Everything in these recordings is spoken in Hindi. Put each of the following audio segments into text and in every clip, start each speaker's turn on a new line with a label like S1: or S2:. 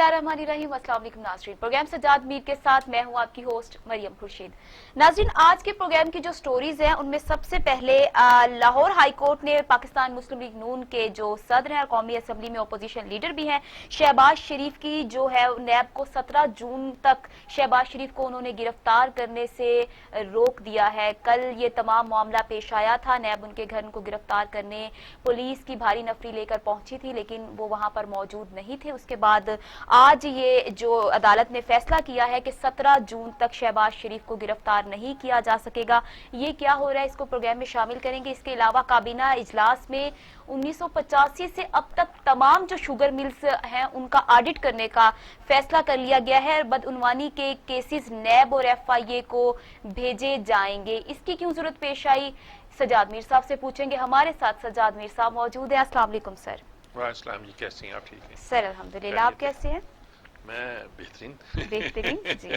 S1: बिस्मिल्लाहिर्रहमानिर्रहीम। अस्सलाम वालेकुम नाज़रीन, प्रोग्राम सज्जाद मीर के साथ मैं हूं आपकी होस्ट मरियम खुर्शीद। नाज़रीन, आज के प्रोग्राम की जो स्टोरीज हैं उनमें सबसे पहले लाहौर हाई कोर्ट ने पाकिस्तान मुस्लिम लीग नून के जो सदर हैं और कौमी असम्बली में अपोजिशन लीडर भी हैं शहबाज शरीफ की जो है नैब को 17 जून तक शहबाज शरीफ को उन्होंने गिरफ्तार करने से रोक दिया है। कल ये तमाम मामला पेश आया था, नैब उनके घर उनको गिरफ्तार करने पुलिस की भारी नफरी लेकर पहुंची थी लेकिन वो वहां पर मौजूद नहीं थे। उसके बाद आज ये जो अदालत ने फैसला किया है कि 17 जून तक शहबाज शरीफ को गिरफ्तार नहीं किया जा सकेगा। ये क्या हो रहा है इसको प्रोग्राम में शामिल करेंगे। इसके अलावा काबीना इजलास में 1985 से अब तक तमाम जो शुगर मिल्स हैं उनका ऑडिट करने का फैसला कर लिया गया है। बदउनवानी के केसेस नैब और FIA को भेजे जाएंगे। इसकी क्यों जरूरत पेश आई, सज्जाद मीर साहब से पूछेंगे। हमारे साथ सज्जाद मीर साहब मौजूद है। अस्सलाम वालेकुम सर।
S2: वालेकुम जी, कैसी हैं आप? ठीक हैं
S1: सर? अल्हम्दुलिल्लाह, आप कैसे हैं?
S2: मैं बेहतरीन।
S1: बेहतरीन जी,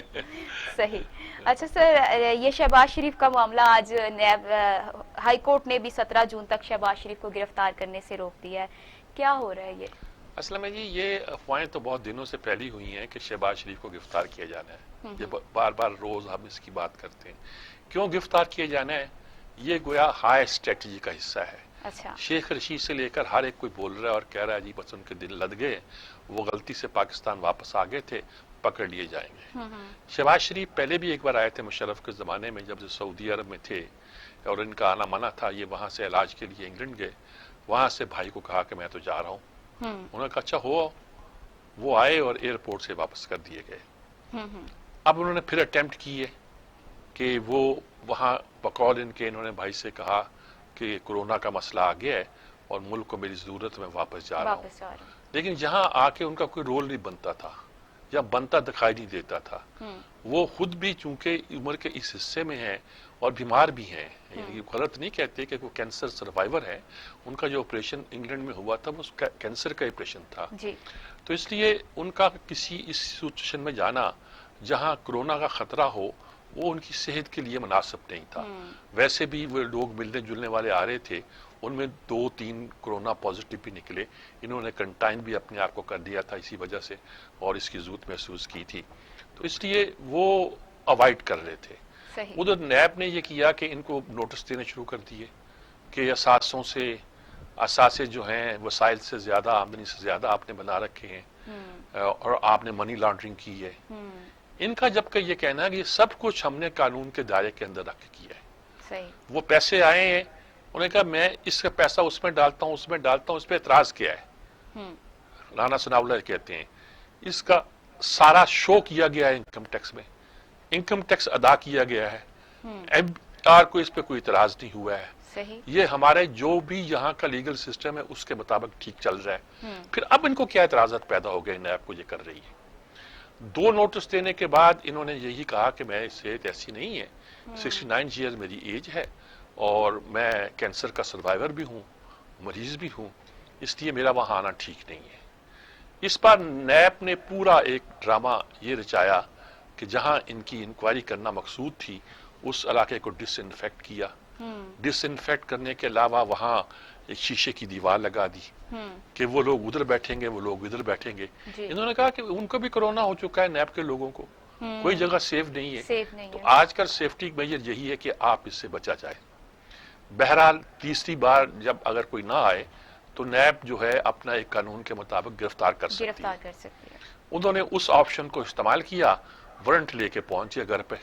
S1: सही। अच्छा सर, ये शहबाज शरीफ का मामला आज नैब हाई कोर्ट ने भी 17 जून तक शहबाज शरीफ को गिरफ्तार करने से रोक दिया है। क्या हो रहा है ये?
S2: असल में जी ये अफवाहें तो बहुत दिनों से फैली हुई हैं कि शहबाज शरीफ को गिरफ्तार किया जाना है। ये बार बार रोज हम इसकी बात करते हैं। क्यों गिरफ्तार किया जाना है? ये गोया हाई स्ट्रेटजी का हिस्सा है।
S1: अच्छा।
S2: शेख रशीद से लेकर हर एक कोई बोल रहा है और कह रहा है जी बस उनके दिल लद गए, वो गलती से पाकिस्तान वापस आ गए थे, पकड़ लिए जाएंगे। शहबाज शरीफ पहले भी एक बार आए थे मुशर्रफ के जमाने में, जब सऊदी अरब में थे और इनका आना मना था। ये वहां से इलाज के लिए इंग्लैंड गए, वहां से भाई को कहा कि मैं तो जा रहा हूँ। उन्होंने कहा अच्छा हो। वो आए और एयरपोर्ट से वापस कर दिए गए। अब उन्होंने फिर अटेम्प्ट की है कि वो वहां बकौल इनके इन्होंने भाई से कहा कि कोरोना का मसला आ गया है और मुल्क को मेरी जरूरत, मैं वापस जा रहा हूँ। लेकिन जहां आके उनका कोई रोल नहीं बनता था या बनता दिखाई नहीं देता था। वो खुद भी चूंकि उम्र के इस हिस्से में है और बीमार भी हैं, ये गलत नहीं कहते कि वो कैंसर सर्वाइवर है। उनका जो ऑपरेशन इंग्लैंड में हुआ था वो कैंसर का ऑपरेशन था जी। तो इसलिए उनका किसी इस सिचुएशन में जाना जहां कोरोना का खतरा हो वो उनकी सेहत के लिए मुनासिब नहीं था। वैसे भी वो लोग मिलने जुलने वाले आ रहे थे, उनमें 2-3 कोरोना पॉजिटिव भी निकले। इन्होंने कंटाइन भी अपने आप को कर दिया था इसी वजह से और इसकी जरूरत महसूस की थी, तो इसलिए वो अवॉइड कर रहे थे। उधर नैब ने ये किया कि इनको नोटिस देने शुरू कर दिए कि असासे जो हैं वसाइल से ज्यादा, आमदनी से ज्यादा आपने बना रखे हैं और आपने मनी लॉन्ड्रिंग की है। इनका जबकि ये कहना है कि सब कुछ हमने कानून के दायरे के अंदर रख के किया है। सही। वो पैसे आए हैं, उन्होंने कहा मैं इसका पैसा उसमें डालता हूं, उसमें डालता हूं, इस पे एतराज किया है। राना सनाउल्लाह कहते हैं इसका सारा शो किया गया है इनकम टैक्स में, इनकम टैक्स अदा किया गया है। MR को इस पे कोई इतराज नहीं हुआ है। सही। ये हमारे जो भी यहाँ का लीगल सिस्टम है उसके मुताबिक ठीक चल रहा है। फिर अब इनको क्या इतराजात पैदा हो गए, नैब को ये कर रही है। 2 नोटिस देने के बाद इन्होंने यही कहा कि मैं सेहत ऐसी नहीं है, 69 ईयर मेरी एज है और मैं कैंसर का सर्वाइवर भी हूँ, मरीज भी हूँ, इसलिए मेरा वहां आना ठीक नहीं है। इस बार नैब ने पूरा एक ड्रामा ये रचाया कि जहां इनकी इंक्वायरी करना मकसूद थी उस इलाके को डिसइंफेक्ट किया। डिसइंफेक्ट करने के अलावा वहां एक शीशे की दीवार लगा दी कि वो लोग उधर बैठेंगे, वो लोग इधर बैठेंगे। इन्होंने कहा कि उनको भी कोरोना हो चुका है, नैब के लोगों को कोई जगह सेफ नहीं है। तो आजकल सेफ्टी मेजर यही है कि आप इससे बचा जाए। बहरहाल तीसरी बार जब अगर कोई ना आए तो नैब जो है अपना एक कानून के मुताबिक गिरफ्तार कर सकती है। उन्होंने उस ऑप्शन को इस्तेमाल किया, वारंट लेके पहुंचे घर पे।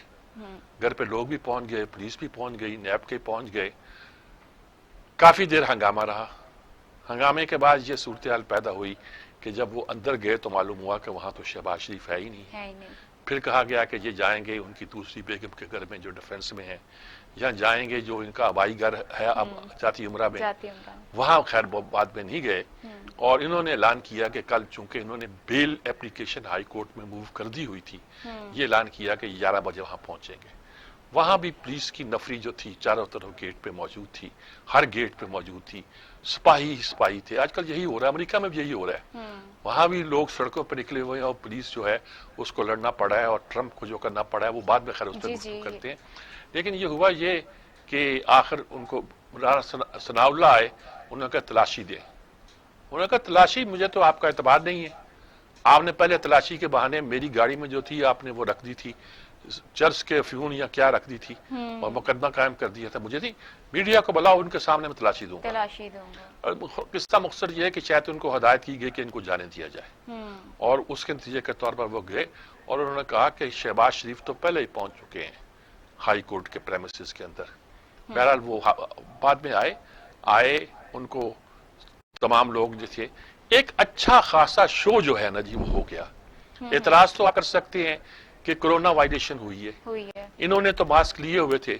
S2: घर पे लोग भी पहुंच गए, पुलिस भी पहुंच गई, नैब के पहुंच गए। काफी देर हंगामा रहा। हंगामे के बाद ये सूरत हाल पैदा हुई कि जब वो अंदर गए तो मालूम हुआ कि वहां तो शहबाज शरीफ है ही नहीं। फिर कहा गया कि ये जाएंगे उनकी दूसरी बेगम के घर में जो डिफेंस में है, या जाएंगे जो इनका हवाई घर है अब जाती उमरा में, वहां खैर बाद में नहीं गए। और इन्होंने ऐलान किया कि कल चूंकि इन्होंने बेल एप्लीकेशन हाई कोर्ट में मूव कर दी हुई थी, ये ऐलान किया कि 11 बजे वहां पहुंचेंगे। वहां भी पुलिस की नफरी जो थी चारों तरफ गेट पे मौजूद थी, हर गेट पे मौजूद थी, सिपाही सिपाही थे। आजकल यही हो रहा है, अमेरिका में भी यही हो रहा है। वहां भी लोग सड़कों पर निकले हुए हैं और पुलिस जो है उसको लड़ना पड़ा है और ट्रंप को जो करना पड़ा है वो बाद में खैर उस पर गुफ्तगू करते हैं। लेकिन ये हुआ ये कि आखिर उनको सनाउल्लाह आए, उन्होंने कहा तलाशी दे। उन्होंने कहा तलाशी, मुझे तो आपका एतबार नहीं है, आपने पहले तलाशी के बहाने मेरी गाड़ी में जो थी आपने वो रख दी थी चर्च के फ्यून या क्या रख दी थी और मुकदमा कायम कर दिया था। मुझे नहीं, मीडिया को बुलाओ, उनके सामने मैं तलाशी दूंगा। किस्सा मकसद ये है कि शायद उनको हदायत की गई कि इनको जाने दिया जाए और उसके नतीजे के तौर पर वो गए और उन्होंने कहा कि शहबाज शरीफ तो पहले ही पहुंच चुके हैं हाई कोर्ट के प्रेमिसेस के अंदर। बहरहाल वो बाद में आए उनको तमाम लोग जो थे, एक अच्छा खासा शो जो है ना जी वो हो गया। एतराज तो आप कर सकते हैं कि कोरोना वायलेशन हुई है। इन्होंने तो मास्क लिए हुए थे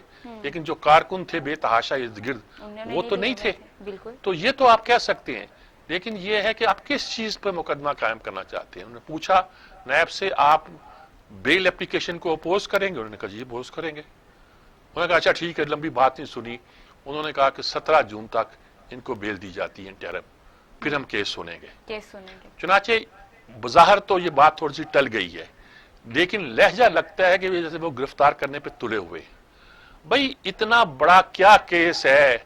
S2: लेकिन जो कारकुन थे बेतहाशा इर्द गिर्द वो तो नहीं थे। तो ये तो आप कह सकते हैं, लेकिन ये है कि आप किस चीज पर मुकदमा कायम करना चाहते हैं। उन्होंने पूछा नायब से, आप बेल एप्लीकेशन को अपोज करेंगे? उन्होंने कहा जी अपोज करेंगे। उन्होंने कहा अच्छा ठीक है, लंबी बात नहीं सुनी। उन्होंने कहा कि 17 जून तक इनको बेल दी जाती है इंटरम, फिर हम केस सुनेंगे। चुनाचे बज़ाहिर तो ये बात थोड़ी सी टल गई है, लेकिन लहजा लगता है कि जैसे वो गिरफ्तार करने पे तुले हुए। भाई इतना बड़ा क्या केस है,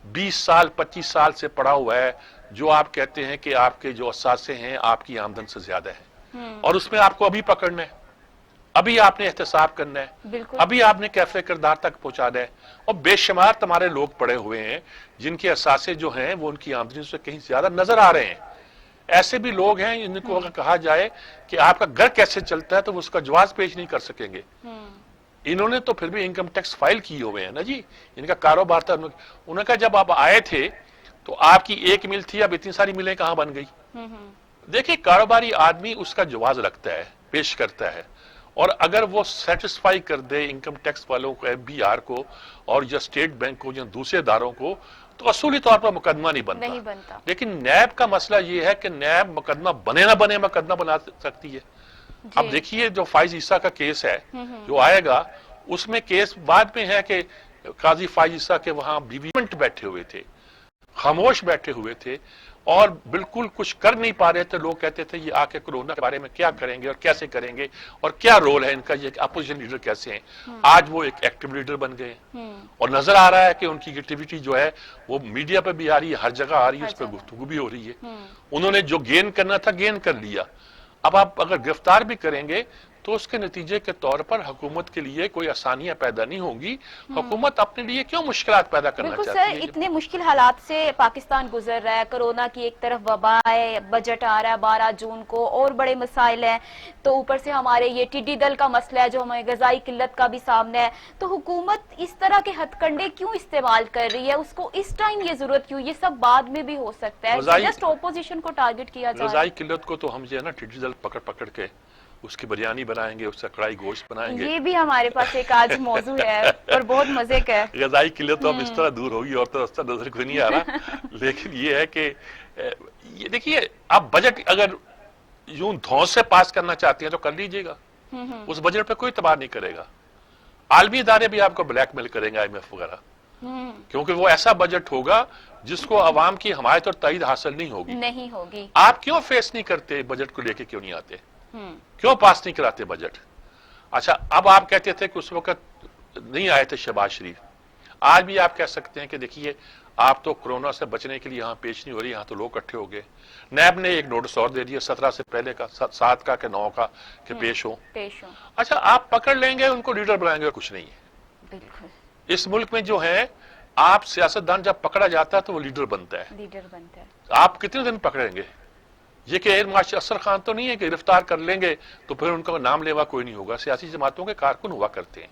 S2: 20 साल 25 साल से पड़ा हुआ है, जो आप कहते हैं कि आपके जो असासे हैं आपकी आमदन से ज्यादा है और उसमें आपको अभी पकड़ना है, अभी आपने एहतसाब करना है, अभी आपने कैफे किरदार तक पहुंचाना है। और बेशुमार तुम्हारे लोग पड़े हुए हैं जिनके असासे जो हैं वो उनकी आमदनी से कहीं ज्यादा नजर आ रहे हैं। ऐसे भी लोग हैं जिनको अगर कहा जाए कि आपका घर कैसे चलता है तो वो उसका जवाब पेश नहीं कर सकेंगे। इन्होंने तो फिर भी इनकम टैक्स फाइल किए हुए हैं ना जी, इनका कारोबार था। उन्होंने कहा जब आप आए थे तो आपकी एक मिल थी, अब इतनी सारी मिलें कहां बन गई। देखिए कारोबारी आदमी उसका जवाब रखता है, पेश करता है, और अगर वो सेटिस्फाई कर दे इनकम टैक्स वालों को, FBR को और या स्टेट बैंक को या दूसरे इदारों को, तो असूली तौर पर मुकदमा नहीं बनता। लेकिन नैब का मसला यह है कि नैब मुकदमा बने ना बने मुकदमा बना सकती है। अब देखिए जो फाइज ईसा का केस है जो आएगा, उसमें केस बाद में है कि काजी फाइज ईसा के वहां बीवी बैठे हुए थे, खामोश बैठे हुए थे और बिल्कुल कुछ कर नहीं पा रहे थे। लोग कहते थे ये आके कोरोना के बारे में क्या करेंगे और कैसे करेंगे और क्या रोल है इनका, ये अपोजिशन लीडर कैसे हैं। आज वो एक एक्टिव लीडर बन गए और नजर आ रहा है कि उनकी एक्टिविटी जो है वो मीडिया पे भी आ रही है, हर जगह आ रही है, उस पर गुफ्तगू भी हो रही है। उन्होंने जो गेन करना था गेन कर लिया। अब आप अगर गिरफ्तार भी करेंगे तो उसके नतीजे के तौर पर हुकूमत के लिए कोई आसानियां पैदा नहीं होंगी। हुकूमत अपने लिए क्यों मुश्किलात पैदा करना चाहती है?
S1: सर इतने मुश्किल हालात से पाकिस्तान गुजर रहा है, कोरोना की एक तरफ वबा है, बजट आ रहा है 12 जून को और बड़े मसाइल हैं, तो ऊपर से हमारे ये टिड्डी दल का मसला है जो हमें गजाई किल्लत का भी सामने है। तो हुकूमत इस तरह के हथकंडे क्यों इस्तेमाल कर रही है? उसको इस टाइम ये जरूरत क्यों? ये सब बाद में भी हो सकता है, जस्ट ऑपोजिशन को टारगेट किया जा रहा है।
S2: गजाई किल्लत को तो हम जो है ना टिड्डी दल पकड़ पकड़ के उसकी बिरयानी बनाएंगे, उसका कढ़ाई गोश्त बनाएंगे।
S1: ये भी हमारे पास एक आज मौजू है और बहुत मजे का है।
S2: गजाई किल्लत तो अब इस तरह दूर होगी और तो रास्ता नजर कोई नहीं आ रहा। लेकिन ये है कि ये देखिए, आप बजट अगर यूं धौंस से पास करना चाहते हैं तो कर लीजिएगा, उस बजट पे कोई तबाह नहीं करेगा। आलमी इदारे भी आपको ब्लैकमेल करेंगे, IMF वगैरह, क्योंकि वो ऐसा बजट होगा जिसको अवाम की हमायत और ताईद हासिल नहीं होगी। आप क्यों फेस नहीं करते? बजट को लेके क्यों नहीं आते? क्यों पास नहीं कराते बजट? अच्छा, अब आप कहते थे कि उस वक्त नहीं आए थे शहबाज शरीफ, आज भी आप कह सकते हैं कि देखिए आप तो कोरोना से बचने के लिए यहां पेश नहीं हो रही, यहां तो लोग इकट्ठे हो गए। नैब ने एक नोटिस और दे दिया 17 से पहले का, 7 का के 9 का कि पेश हो। अच्छा, आप पकड़ लेंगे उनको, लीडर बनाएंगे, कुछ नहीं है। बिल्कुल। इस मुल्क में जो है, आप सियासतदान जब पकड़ा जाता है तो वो लीडर बनता है। आप कितने दिन पकड़ेंगे? ये कि एयर मार्शल असर खान तो नहीं है कि गिरफ्तार कर लेंगे तो फिर उनका नाम लेवा कोई नहीं होगा। सियासी जमातों के कारकुन हुआ करते हैं।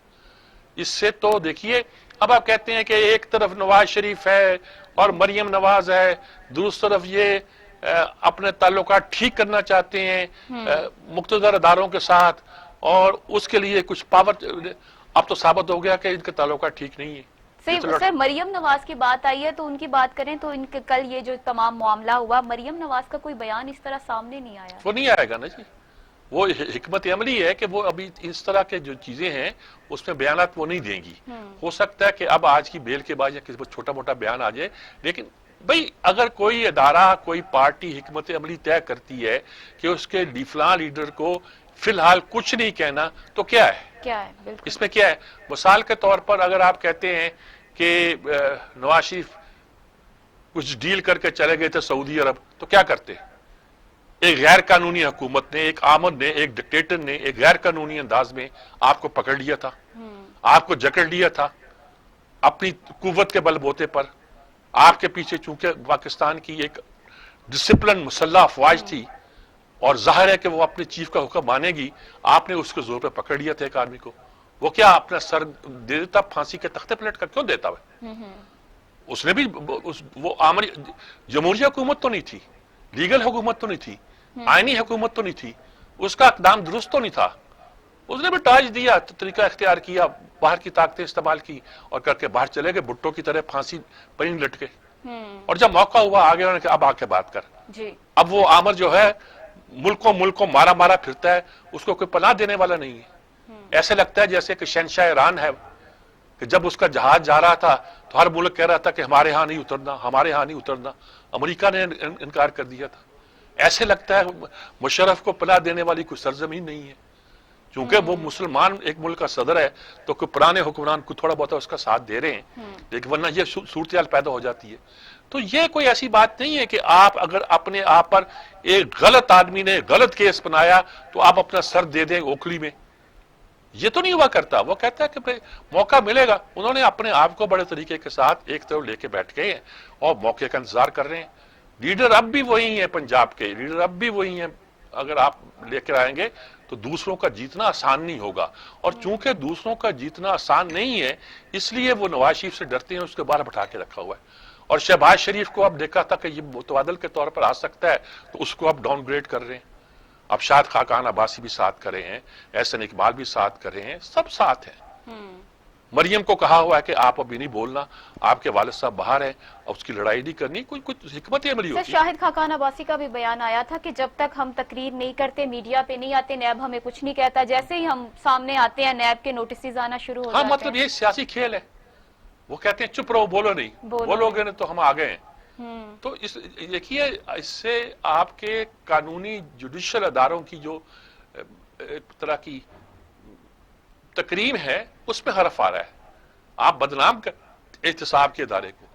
S2: इससे तो देखिए, अब आप कहते हैं कि एक तरफ नवाज शरीफ है और मरियम नवाज है, दूसरी तरफ ये अपने ताल्लुकात ठीक करना चाहते हैं मुख्तदर अदारों के साथ, और उसके लिए कुछ पावर। अब तो साबित हो गया कि इनके ताल्लुकात ठीक नहीं है।
S1: सर मरियम नवाज की बात आई है तो उनकी बात करें तो इनके कल ये जो तमाम मामला हुआ, मरियम नवाज का कोई बयान इस तरह सामने नहीं आया।
S2: वो नहीं आएगा ना जी, वो हिकमत अमली है कि वो अभी इस तरह के जो चीजें हैं उसमें बयानात वो नहीं देंगी। हो सकता है कि अब आज की बेल के बाद या किसी छोटा मोटा बयान आ जाए, लेकिन भाई अगर कोई इदारा, कोई पार्टी हिकमत अमली तय करती है कि उसके फलां लीडर को फिलहाल कुछ नहीं कहना, तो क्या है इसमें क्या है? मिसाल के तौर पर अगर आप कहते हैं कि नवाज शरीफ कुछ डील करके चले गए थे सऊदी अरब, तो क्या करते? एक गैर कानूनी हुकूमत ने, एक आमद ने, एक डिक्टेटर ने एक गैर कानूनी अंदाज में आपको पकड़ लिया था, आपको जकड़ लिया था अपनी कुव्वत के बलबूते पर। आपके पीछे चूंकि पाकिस्तान की एक डिसिप्लिन मुसल्लह अफवाज थी और जाहिर है कि वो अपने चीफ का हुक्म मानेगी, आपने उसके जोर पे पकड़ लिया था एक आदमी को। वो क्या अपना सर दे देता फांसी के तख्ते पर लटका? क्यों देता है? उसने भी वो आमरी जमहूरिया हुकूमत तो नहीं थी, लीगल हुकूमत तो नहीं थी, आईनी हुकूमत तो नहीं थी, उसका इकदाम दुरुस्त तो नहीं था। उसने भी टाज दिया, तरीका इख्तियार किया, बाहर की ताकतें इस्तेमाल की और करके बाहर चले गए, भुट्टो की तरह फांसी पर ही लटके। और जब मौका हुआ आगे उन्होंने कहा अब आके बात कर
S1: जी।
S2: अब वो आमर जो है मुल्कों मारा मारा फिरता है, उसको कोई पनाह देने वाला नहीं है। ऐसे लगता है जैसे कि शहनशाह ईरान है कि जब उसका जहाज जा रहा था तो हर मुल्क कह रहा था कि हमारे यहां नहीं उतरना, हमारे यहां नहीं उतरना। अमेरिका ने इनकार कर दिया था। ऐसे लगता है मुशर्रफ को पनाह देने वाली कोई सरजमीन नहीं है। क्योंकि वो मुसलमान एक मुल्क का सदर है तो कोई पुराने हुक्मरान को थोड़ा बहुत उसका साथ दे रहे हैं, लेकिन वरना ये सूरत हाल पैदा हो जाती है। तो ये कोई ऐसी बात नहीं है कि आप अगर अपने आप पर एक गलत आदमी ने गलत केस बनाया तो आप अपना सर दे दें ओखली में। ये तो नहीं हुआ करता। वो कहता है कि भाई मौका मिलेगा। उन्होंने अपने आप को बड़े तरीके के साथ एक तरफ लेके बैठ गए हैं और मौके का इंतजार कर रहे हैं। लीडर अब भी वही है, पंजाब के लीडर अब भी वही है। अगर आप लेकर आएंगे तो दूसरों का जीतना आसान नहीं होगा, और चूंकि दूसरों का जीतना आसान नहीं है इसलिए वो नवाज शरीफ से डरते हैं, उसके बाहर बैठा के रखा हुआ है। और शहबाज शरीफ को अब देखा था कि ये मुतवादिल के तौर पर आ सकता है तो उसको अब डाउनग्रेड कर रहे हैं। अब शायद खाकान अब्बासी भी साथ कर रहे हैं, एहसन इकबाल भी साथ कर रहे हैं, सब साथ हैं। मरियम को कहा हुआ है कि आप अभी नहीं बोलना, आपके वालिद साहब बाहर हैं और उसकी लड़ाई नहीं करनी। कुछ हिकमत अमली होती है।
S1: शाहिद खाकान अब्बासी का भी बयान आया था कि जब तक हम तकरीर नहीं करते, मीडिया पे नहीं आते, नैब हमें कुछ नहीं कहता, जैसे ही हम सामने आते हैं नैब के नोटिस आना शुरू हो जाते हैं।
S2: मतलब ये सियासी खेल है। वो कहते हैं चुप रहो, बोलो नहीं, बोलोगे नहीं तो हम आ गए हैं। तो इस देखिए, इससे आपके कानूनी जुडिशियल अदारों की जो एक तरह की तकरीम है उसमें हरफ आ रहा है। आप बदनाम कर एहतसाब के इदारे को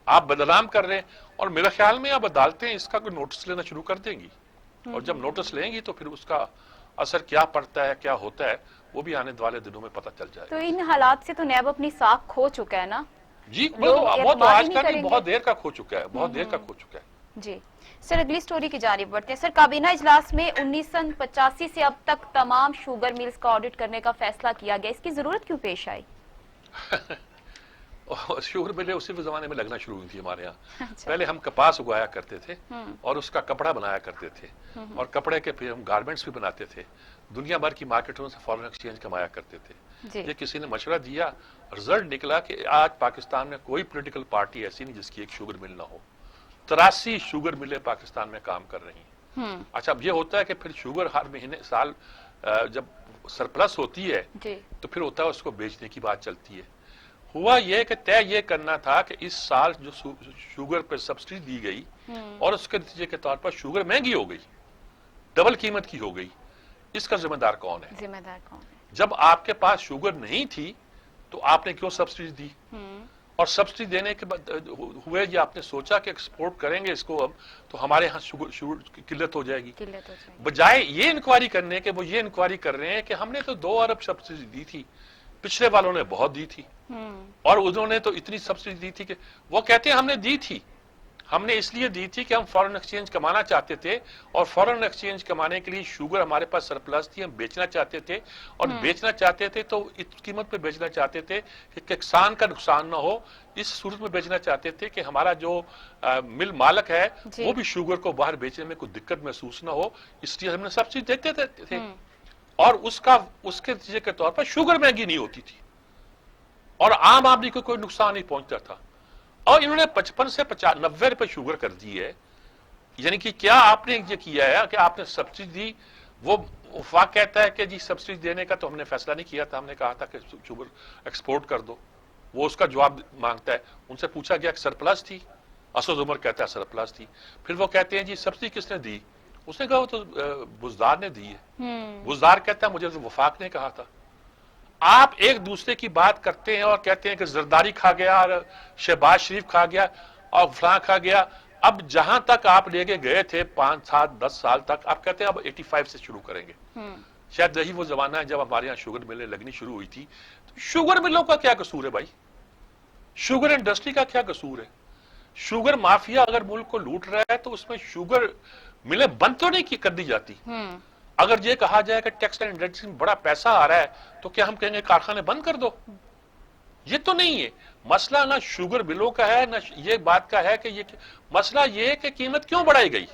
S2: आप बदनाम कर रहे हैं, और मेरे ख्याल में अब अदालतें इसका कोई नोटिस लेना शुरू कर देंगी, और जब नोटिस लेंगी तो फिर उसका असर क्या पड़ता है, क्या होता है, वो भी आने वाले दिनों में पता चल जाएगा।
S1: तो इन हालात से तो नैब अपनी साख खो चुका है ना
S2: जी। वो तो आज का नहीं, बहुत देर का खो चुका है, बहुत देर का खो चुका है
S1: जी। सर अगली स्टोरी की जानिब बढ़ते हैं। सर काबीना इजलास में 1985 से अब तक तमाम शुगर मिल्स का ऑडिट करने का फैसला किया गया, इसकी जरूरत क्यों पेश आई?
S2: शुगर मिलें उसी जमाने में लगना शुरू हुई थी हमारे यहाँ। अच्छा। पहले हम कपास उगाया करते थे और उसका कपड़ा बनाया करते थे, और कपड़े के फिर हम गारमेंट्स भी बनाते थे, दुनिया भर की मार्केटों से फॉरेन एक्सचेंज कमाया करते थे। ये किसी ने मशवरा दिया, रिजल्ट निकला कि आज पाकिस्तान में कोई पॉलिटिकल पार्टी ऐसी नहीं जिसकी एक शुगर मिल ना हो। 83 शुगर मिलें पाकिस्तान में काम कर रही हैं। अच्छा, अब ये होता है कि फिर शुगर हर महीने साल जब सरप्लस होती है तो फिर होता है उसको बेचने की बात चलती है। हुआ यह कि तय ये करना था कि इस साल जो शुगर पर सब्सिडी दी गई और उसके नतीजे के तौर पर शुगर महंगी हो गई, डबल कीमत की हो गई, इसका जिम्मेदार कौन है?
S1: जिम्मेदार कौन है? जब
S2: आपके पास शुगर नहीं थी तो आपने क्यों सब्सिडी दी? और सब्सिडी देने के बाद हुए ये आपने सोचा कि एक्सपोर्ट करेंगे इसको अब तो हमारे यहाँ शुगर की किल्लत हो जाएगी। बजाय ये इंक्वायरी करने के वो ये इंक्वायरी कर रहे हैं कि हमने तो 2 अरब सब्सिडी दी थी, पिछले वालों ने बहुत दी थी, और उन्होंने तो इतनी सब्सिडी दी थी कि वो कहते हैं हमने दी थी, हमने इसलिए दी थी कि हम फॉरेन एक्सचेंज कमाना चाहते थे, और फॉरेन एक्सचेंज कमाने के लिए शुगर हमारे पास सरप्लस थी, हम बेचना चाहते थे, और बेचना चाहते थे तो इस कीमत पे बेचना चाहते थे कि किसान का नुकसान ना हो। इस सूरत में बेचना चाहते थे कि हमारा जो मिल मालक है वो भी शुगर को बाहर बेचने में कोई दिक्कत महसूस ना हो, इसलिए हमने सब्सिडी देते थे। और उसके नतीजे के तौर पर शुगर महंगी नहीं होती थी और आम आदमी को कोई नुकसान नहीं पहुंचता था। और इन्होंने 55 से 90 रुपए शुगर कर दी है। यानी कि क्या आपने ये किया है कि आपने सब्सिडी दी? वो वफाक कहता है कि जी सब्सिडी देने का तो हमने फैसला नहीं किया था, हमने कहा था कि शुगर एक्सपोर्ट कर दो। वो उसका जवाब मांगता है। उनसे पूछा गया कि सरप्लस थी, असद उमर कहता है सरप्लस थी। फिर वो कहते हैं जी सब्सिडी किसने दी? उसने कहा वो तो बुजदार ने दी है। बुजदार कहता है मुझे तो वफाक ने कहा था। आप एक दूसरे की बात करते हैं और कहते हैं कि जरदारी खा गया और शहबाज शरीफ खा गया और फलां खा गया। अब जहां तक आप लेके गए थे 5, 7, 10 साल तक, आप कहते हैं अब 85 से शुरू करेंगे। शायद यही वो जमाना है जब हमारे यहाँ शुगर मिलें लगनी शुरू हुई थी। तो शुगर मिलों का क्या कसूर है भाई? शुगर इंडस्ट्री का क्या कसूर है? शुगर माफिया अगर मुल्क को लूट रहा है तो उसमें शुगर मिलें बंद तो नहीं की कर दी जाती। अगर ये कहा जाए कि टेक्सटाइल इंडस्ट्री में बड़ा पैसा आ रहा है तो क्या हम कहेंगे कारखाने बंद कर दो? ये तो नहीं है मसला। ना शुगर मिलों का है, ना ये बात का है कि ये मसला ये है कि कीमत क्यों बढ़ाई गई,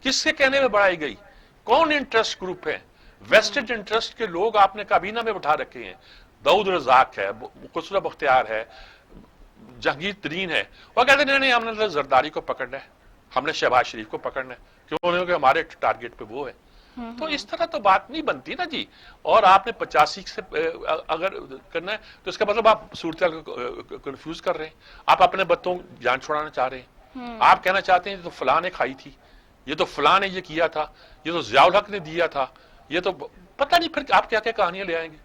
S2: किसके कहने में बढ़ाई गई, कौन इंटरेस्ट ग्रुप है? वेस्टेड इंटरेस्ट के लोग आपने काबीना में बैठा रखे हैं। दाऊद रजाक है, खुसरो बख्तियार है, जहांगीर तरीन है। वो कहते नहीं नहीं हमने तो जरदारी को पकड़ना है, हमने शहबाज शरीफ को पकड़ना है, क्यों? हमारे टारगेट पे वो है। तो इस तरह तो बात नहीं बनती ना जी। और आपने 85 से अगर करना है तो इसका मतलब आप सूरत को कंफ्यूज कर रहे हैं। आप अपने बच्चों जान छुड़ाना चाह रहे हैं। आप कहना चाहते हैं तो फलां ने खाई थी, ये तो फलां ने ये किया था, ये तो जियाउल हक ने दिया था, ये तो पता नहीं फिर आप क्या क्या कहानियां ले आएंगे।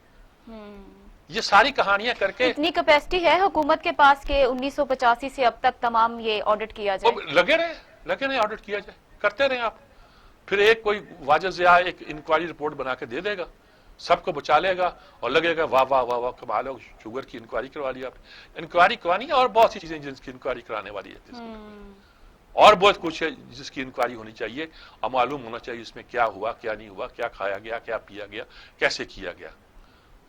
S2: ये सारी कहानियां करके
S1: इतनी कैपेसिटी है हुकूमत के पास के 1985 से अब तक तमाम ये ऑडिट किया जाए।
S2: लगे रहे ऑडिट किया जाए, करते रहे आप। फिर एक कोई वाजह एक इंक्वायरी रिपोर्ट बना के दे देगा, सबको बचा लेगा और लगेगा वाह वाह वाह वाह कमाल हो, शुगर की इंक्वायरी करवा ली आपने। इंक्वायरी करवानी है और बहुत सी चीजें जिसकी इंक्वायरी कराने वाली है, और बहुत कुछ है जिसकी इंक्वायरी होनी चाहिए और मालूम होना चाहिए इसमें क्या हुआ, क्या नहीं हुआ, क्या खाया गया, क्या पिया गया, कैसे किया गया।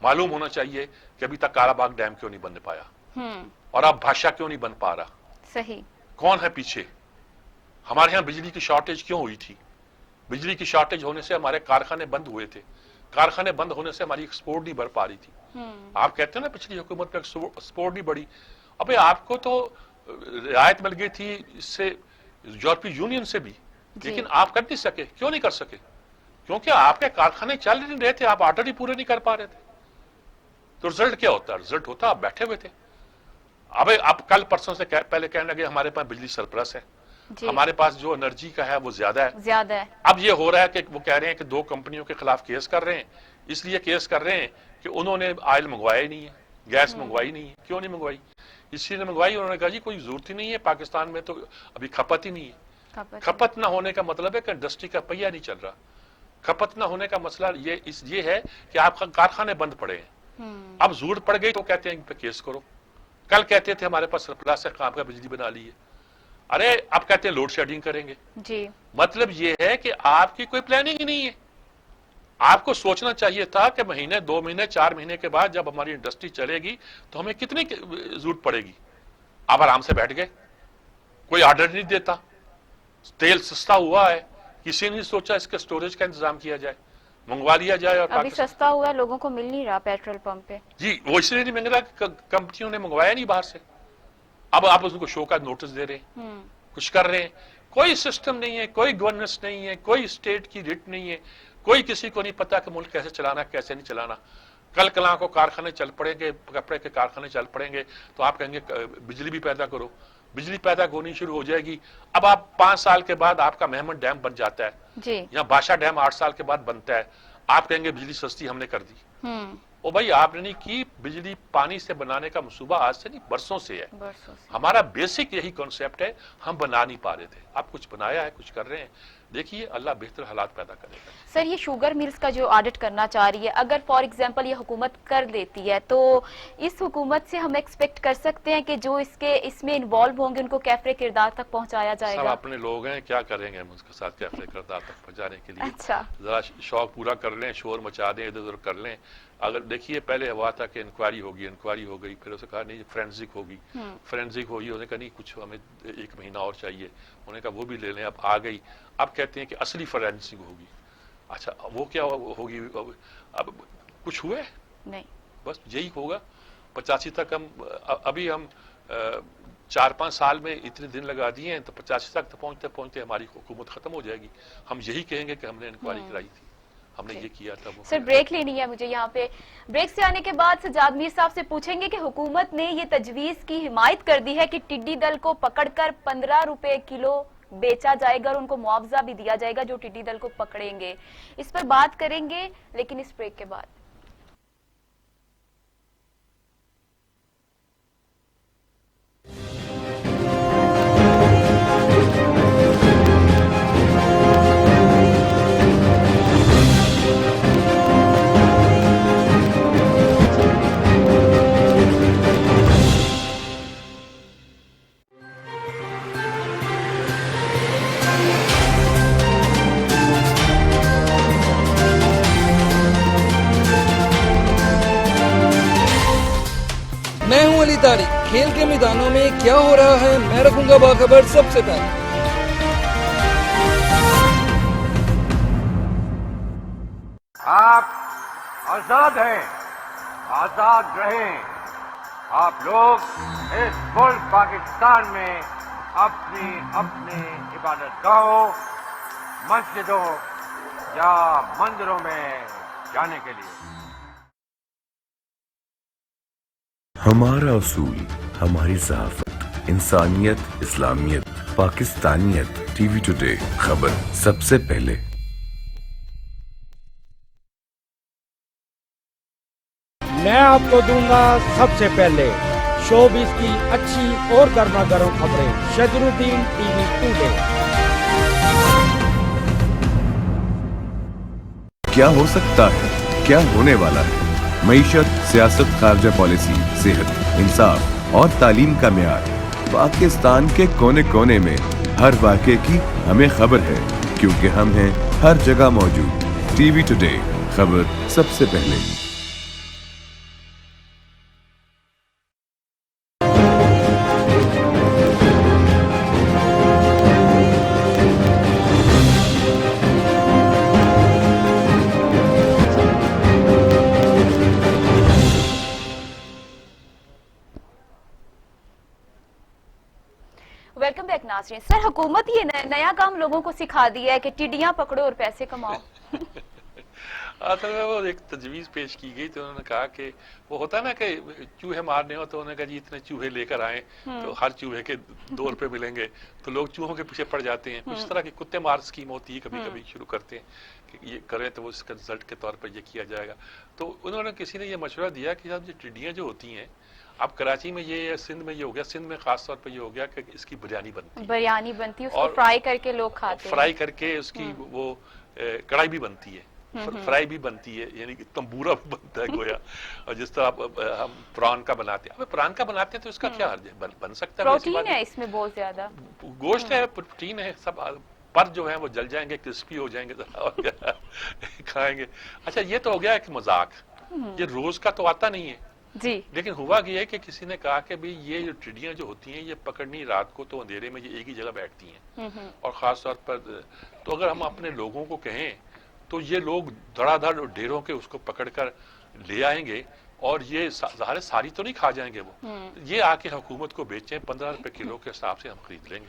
S2: मालूम होना चाहिए कि अभी तक कालाबाग डैम क्यों नहीं बन पाया और अब भाषा क्यों नहीं बन पा रहा,
S1: सही
S2: कौन है पीछे। हमारे यहाँ बिजली की शॉर्टेज क्यों हुई थी? बिजली की शॉर्टेज होने से हमारे कारखाने बंद हुए थे, कारखाने बंद होने से हमारी एक्सपोर्ट नहीं बढ़ पा रही थी। आप कहते हैं ना पिछली हुकूमत में एक्सपोर्ट नहीं बढ़ी। अबे आपको तो रियायत मिल गई थी इससे यूरोपीय यूनियन से भी, लेकिन आप कर नहीं सके। क्यों नहीं कर सके? क्योंकि आपके कारखाने चल नहीं रहे थे, आप ऑर्डर ही पूरे नहीं कर पा रहे थे। तो रिजल्ट क्या होता? रिजल्ट होता आप बैठे हुए थे। अबे आप कल परसों से पहले कहने लगे हमारे पास बिजली सरप्लस है, हमारे पास जो एनर्जी का है वो ज्यादा है। अब ये हो रहा है कि वो कह रहे हैं कि 2 कंपनियों के खिलाफ केस कर रहे हैं। इसलिए केस कर रहे हैं कि उन्होंने ऑयल मंगवाया ही नहीं है, गैस मंगवाई नहीं है। क्यों नहीं मंगवाई? इसलिए मंगवाई उन्होंने कहा जी कोई जरूरत ही नहीं है, पाकिस्तान में तो अभी खपत ही नहीं है। खपत ना होने का मतलब है कि इंडस्ट्री का पहिया नहीं चल रहा। खपत ना होने का मसला ये है कि आपका कारखाने बंद पड़े हैं। अब जरूरत पड़ गई तो कहते हैं इन पे केस करो। कल कहते थे हमारे पास सरप्लस है, काम का बिजली बना ली है। अरे अब कहते हैं लोड शेडिंग करेंगे जी। मतलब ये है कि आपकी कोई प्लानिंग ही नहीं है। आपको सोचना चाहिए था कि महीने, 2 महीने, 4 महीने के बाद जब हमारी इंडस्ट्री चलेगी तो हमें कितनी जरूरत पड़ेगी। आप आराम से बैठ गए, कोई ऑर्डर नहीं देता। तेल सस्ता हुआ है, किसी ने सोचा इसके स्टोरेज का इंतजाम किया जाए, मंगवा लिया जाए। और
S1: अभी सस्ता हुआ, लोगों को मिल नहीं रहा पेट्रोल पंप पे
S2: जी, वो इसलिए नहीं मिल रहा, कंपनियों ने मंगवाया नहीं बाहर से। अब आप उसको शो का नोटिस दे रहे हैं, कुछ कर रहे हैं। कोई सिस्टम नहीं है, कोई गवर्नेंस नहीं है, कोई स्टेट की रिट नहीं है, कोई किसी को नहीं पता कि मुल्क कैसे चलाना कैसे नहीं चलाना। कल कला को कारखाने चल पड़ेंगे, कपड़े के कारखाने चल पड़ेंगे तो आप कहेंगे बिजली भी पैदा करो। बिजली पैदा होनी शुरू हो जाएगी। अब आप 5 साल के बाद आपका मेहमद डैम बन जाता है या बादशाह डैम 8 साल के बाद बनता है, आप कहेंगे बिजली सस्ती हमने कर दी। ओ भाई आपने नहीं की। बिजली पानी से बनाने का मंसूबा आज से नहीं, बरसों से है। हमारा बेसिक यही कॉन्सेप्ट है, हम बना नहीं पा रहे थे। आप कुछ बनाया है, कुछ कर रहे हैं। देखिए अल्लाह बेहतर हालात पैदा करेगा।
S1: सर ये शुगर मिल्स का जो ऑडिट करना चाह रही है, अगर फॉर एग्जांपल ये हुकूमत कर देती है तो इस हुकूमत से हम एक्सपेक्ट कर सकते हैं कि जो इसमें इन्वॉल्व होंगे उनको कैफरे किरदार तक पहुंचाया जाएगा?
S2: सब अपने लोग हैं, क्या करेंगे हम उसके साथ कैफरे किरदार तक पहुंचाने के लिए।
S1: अच्छा, जरा
S2: शौक पूरा कर लें, शोर मचा दें, इधर उधर कर लें। अगर देखिए पहले हुआ था कि इंक्वायरी होगी, इंक्वायरी हो गई, फिर उसने कहा नहीं फोरेंसिक होगी, फोरेंसिक होगी, उसने कहा नहीं कुछ हमें 1 महीना और चाहिए, उन्होंने कहा वो भी ले लें। अब आ गई, अब कहते हैं कि असली फोरेंसिक होगी। अच्छा वो क्या होगी? अब कुछ हुए
S1: नहीं,
S2: बस यही होगा। 85 तक हम अभी हम 4-5 साल में इतने दिन लगा दिए हैं तो 85 तक तो पहुंचते पहुंचते हमारी हुकूमत खत्म हो जाएगी। हम यही कहेंगे कि हमने इंक्वायरी कराई थी, हमने ये किया था। वो
S1: सर ब्रेक लेनी है मुझे यहाँ पे। ब्रेक से आने के बाद सज्जाद मीर साहब से पूछेंगे कि हुकूमत ने ये तजवीज की हिमायत कर दी है कि टिड्डी दल को पकड़कर 15 रुपए किलो बेचा जाएगा और उनको मुआवजा भी दिया जाएगा जो टिड्डी दल को पकड़ेंगे। इस पर बात करेंगे लेकिन इस ब्रेक के बाद।
S3: वाली तारीख खेल के मैदानों में क्या हो रहा है, मैं रखूंगा बाखबर सबसे पहले।
S4: आप आजाद हैं, आजाद रहें। आप लोग इस मुल्क पाकिस्तान में अपनी अपनी इबादत गाहों, मस्जिदों या मंदिरों में जाने के लिए।
S5: हमारा उसूल, हमारी ज़ाफ़त, इंसानियत, इस्लामियत, पाकिस्तानियत। टीवी टुडे, खबर सबसे पहले।
S6: मैं आपको दूंगा सबसे पहले शोबिस की अच्छी और गर्मा गर्म खबरें। शजरुद्दीन टीवी टुडे।
S5: क्या हो सकता है, क्या होने वाला है, मईशत, सियासत, खारजा पॉलिसी, सेहत, इंसाफ और तालीम का मेयार। पाकिस्तान के कोने कोने में हर वाक़े की हमें खबर है, क्योंकि हम हैं हर जगह मौजूद। टीवी टुडे, खबर सबसे पहले।
S1: वेलकम बैक नाज़रीन। सर, हुकूमत ये नया काम लोगों को सिखा दिया है कि टिड्डियां पकड़ो और पैसे कमाओ।
S2: असल में वो एक तजवीज़ पेश की गई तो उन्होंने कहा कि वो होता है ना कि चूहे मारने हो, तो उन्होंने कहा जी इतने चूहे लेकर आए तो हर चूहे के 2 रुपए मिलेंगे, तो लोग चूहों के पीछे पड़ जाते हैं। कुछ तरह की कुत्ते मार स्कीम होती है, कभी कभी शुरू करते हैं कि ये करें तो वो इसका रिजल्ट के तौर पर ये किया जाएगा। तो उन्होंने किसी ने ये मशवरा दिया कि साहब ये टिड्डियाँ जो होती हैं, अब कराची में ये, सिंध में ये हो गया, सिंध में खास तौर पर ये हो गया कि इसकी बिरयानी बनती है,
S1: बिरयानी बनती है, उसको
S2: और
S1: फ्राई करके लोग खाते हैं।
S2: फ्राई करके उसकी वो कढ़ाई भी बनती है, फ्राई भी बनती है, यानी कि तंबूरा भी बनता है गोया। और जिस तरह हम प्रान का बनाते हैं, अब प्रान का बनाते हैं तो इसका क्या हर्ज है, बन सकता है।
S1: प्रोटीन है इसमें बहुत ज्यादा,
S2: गोश्त है, प्रोटीन है, सब पर जो है वो जल जाएंगे, क्रिस्पी हो जाएंगे जरा खाएंगे। अच्छा, ये तो हो गया एक मजाक, ये रोज का तो आता नहीं है
S1: जी।
S2: लेकिन हुआ ये है कि किसी ने कहा कि भाई ये जो टिड्डियां जो होती हैं, ये पकड़नी रात को तो अंधेरे में ये एक ही जगह बैठती हैं, और खास तौर पर तो अगर हम अपने लोगों को कहें तो ये लोग धड़ाधड़ ढेरों के उसको पकड़कर ले आएंगे, और ये ज़ाहिर है सारी तो नहीं खा जाएंगे वो, ये आके हुकूमत को बेचें, 15 रुपए किलो के हिसाब से हम खरीद लेंगे,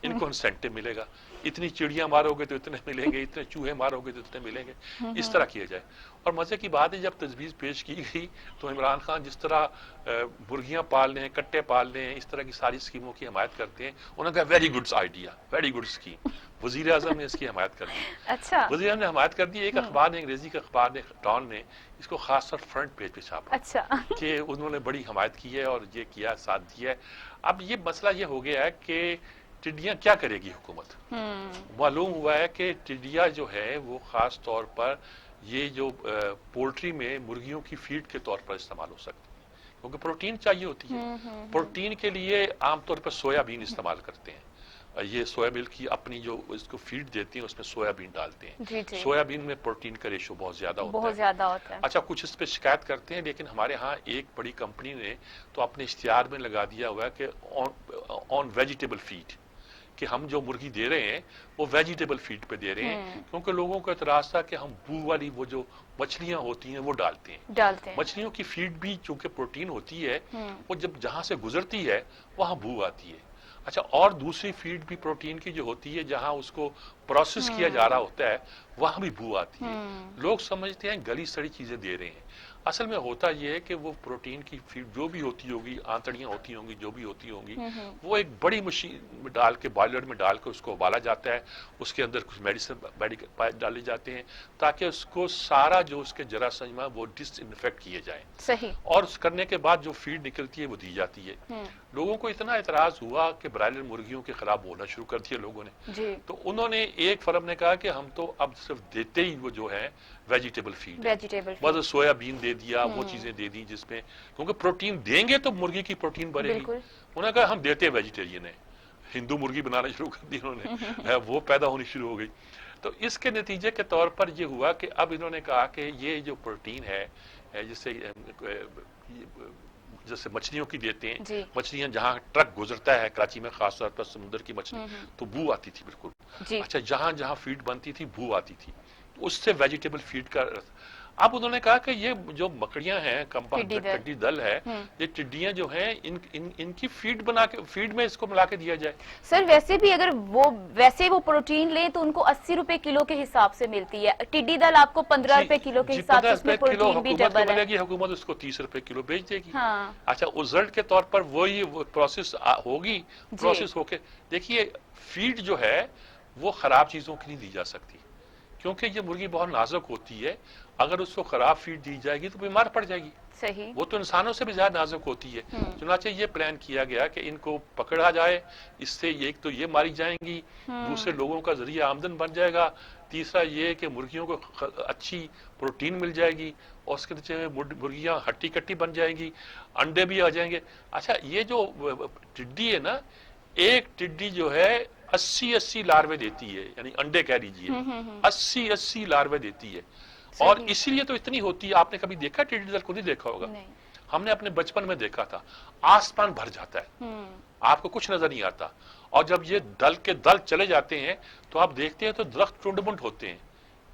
S2: इनको इंसेंटिव मिलेगा, इतनी चिड़ियां मारोगे तो इतने मिलेंगे, इतने चूहे मारोगे तो इतने मिलेंगे, इस तरह किया जाए। और मजे की बात है, जब तजवीज़ पेश की गई तो इमरान खान जिस तरह मुर्गियां पालने हैं, कट्टे पालने हैं, इस तरह की सारी स्कीमों की हमायत करते हैं, उन्होंने कहा very good idea, very good scheme. वजीर आजम ने इसकी हमायत कर दी।
S1: अच्छा,
S2: वजीर आजम ने हमायत कर दी। एक अखबार ने, अंग्रेजी का अखबार ने, डॉन ने इसको खास तौर फ्रंट पेज पे छापा
S1: अच्छा
S2: कि उन्होंने बड़ी हमायत की है और ये किया, साथ दिया है। अब ये मसला ये हो गया है कि टिड्डियां क्या करेगी हुकूमत। मालूम हुआ है कि टिड्डियां जो है वो खास तौर पर ये जो पोल्ट्री में मुर्गियों की फीड के तौर पर इस्तेमाल हो सकती है, क्योंकि प्रोटीन चाहिए होती है। प्रोटीन के लिए आमतौर पर सोयाबीन इस्तेमाल करते हैं, ये सोयाबीन की अपनी जो इसको फीड देती हैं उसमें सोयाबीन डालते हैं।
S1: जी जी।
S2: सोयाबीन में प्रोटीन का रेशो बहुत ज्यादा होता है,
S1: बहुत ज्यादा होता है।
S2: अच्छा, कुछ इस पे शिकायत करते हैं, लेकिन हमारे यहाँ एक बड़ी कंपनी ने तो अपने इश्तिहार में लगा दिया हुआ है कि ऑन वेजिटेबल फीड, कि हम जो मुर्गी दे रहे हैं वो वेजिटेबल फीड पे दे रहे हैं, क्योंकि लोगों को एतराज था कि हम बू वाली वो जो मछलियां होती हैं वो डालते हैं। मछलियों की फीड भी चूंकि प्रोटीन होती है, वो जब जहां से गुजरती है वहां बू आती है। अच्छा, और दूसरी फीड भी प्रोटीन की जो होती है, जहां उसको प्रोसेस किया जा रहा होता है, वहां भी बू आती है। लोग समझते हैं गली सड़ी चीजें दे रहे हैं, असल में होता यह है कि वो प्रोटीन की फीड जो भी होती होगी, आंतड़ियां होती होंगी, जो भी होती होंगी, वो एक बड़ी मशीन में डाल के, बॉयलर में डाल के उसको उबाला जाता है, उसके अंदर कुछ मेडिसिन डाले जाते हैं ताकि उसको सारा जो उसके जरासीम वो डिसइंफेक्ट किए जाए।
S1: सही।
S2: और उस करने के बाद जो फीड निकलती है वो दी जाती है। लोगों को इतना एतराज हुआ कि ब्रायलर मुर्गियों के खराब होना शुरू कर दिया लोगों ने जी। तो उन्होंने, एक फर्म ने कहा कि हम तो अब सिर्फ देते ही वो जो है वेजिटेबल फीड, बस सोयाबीन दे दिया, वो चीजें दे दी जिसमें, क्योंकि प्रोटीन देंगे तो मुर्गी की प्रोटीन बढ़ेगी। उन्होंने कहा हम देते वेजिटेरियन है, हिंदू मुर्गी बनाना शुरू कर दी उन्होंने वो पैदा होनी शुरू हो गई। तो इसके नतीजे के तौर पर यह हुआ कि अब इन्होंने कहा कि ये जो प्रोटीन है, जिससे जैसे मछलियों की देते
S1: जी।
S2: हैं, मछलियां जहां ट्रक गुजरता है कराची में खासतौर पर समुद्र की मछली, तो बू आती थी बिल्कुल।
S1: जी।
S2: अच्छा, जहां जहां फीड बनती थी बू आती थी, तो उससे वेजिटेबल फीड का। अब उन्होंने कहा कि ये जो मकड़ियां हैं,
S1: टिड्डी दल।
S2: टिड्डी दल है, ये टिड्डियां जो हैं इनकी फीड बना के, फीड में इसको मिला के दिया जाए।
S1: सर वैसे भी अगर वैसे वो प्रोटीन ले तो उनको 80 रुपए किलो के हिसाब से मिलती है, टिड्डी दल आपको 15 रुपए किलो के हिसाब से, उसमें प्रोटीन भी डबल है।
S2: मिलेगी, हुकूमत उसको 30 रुपए किलो बेच देगी।
S1: हाँ।
S2: अच्छा, रिजल्ट के तौर पर वही प्रोसेस होगी, प्रोसेस होके देखिए, फीड जो है वो खराब चीजों की नहीं दी जा सकती, क्योंकि ये मुर्गी बहुत नाजुक होती है, अगर उसको खराब फीड दी जाएगी तो बीमार पड़ जाएगी।
S1: सही।
S2: वो तो इंसानों से भी ज्यादा नाजुक होती है। चुनाचे ये प्लान किया गया कि इनको पकड़ा जाए, इससे एक तो ये मारी जाएंगी, दूसरे लोगों का जरिया आमदन बन जाएगा, तीसरा ये कि मुर्गियों को अच्छी प्रोटीन मिल जाएगी, और उसके नीचे मुर्गियां हट्टी कट्टी बन जाएंगी, अंडे भी आ जाएंगे। अच्छा, ये जो टिड्डी है ना, एक टिड्डी जो है 80 लार्वे देती है, यानी अंडे कह लीजिए, 80 लार्वे देती है, और इसीलिए तो इतनी होती है। आपने कभी देखा टिड्डी दल को? नहीं देखा होगा।
S1: नहीं।
S2: हमने अपने बचपन में देखा था, आसमान भर जाता है, आपको कुछ नजर नहीं आता, और जब ये दल के दल चले जाते हैं तो आप देखते हैं तो दरख्त टुंड-मुंड होते हैं,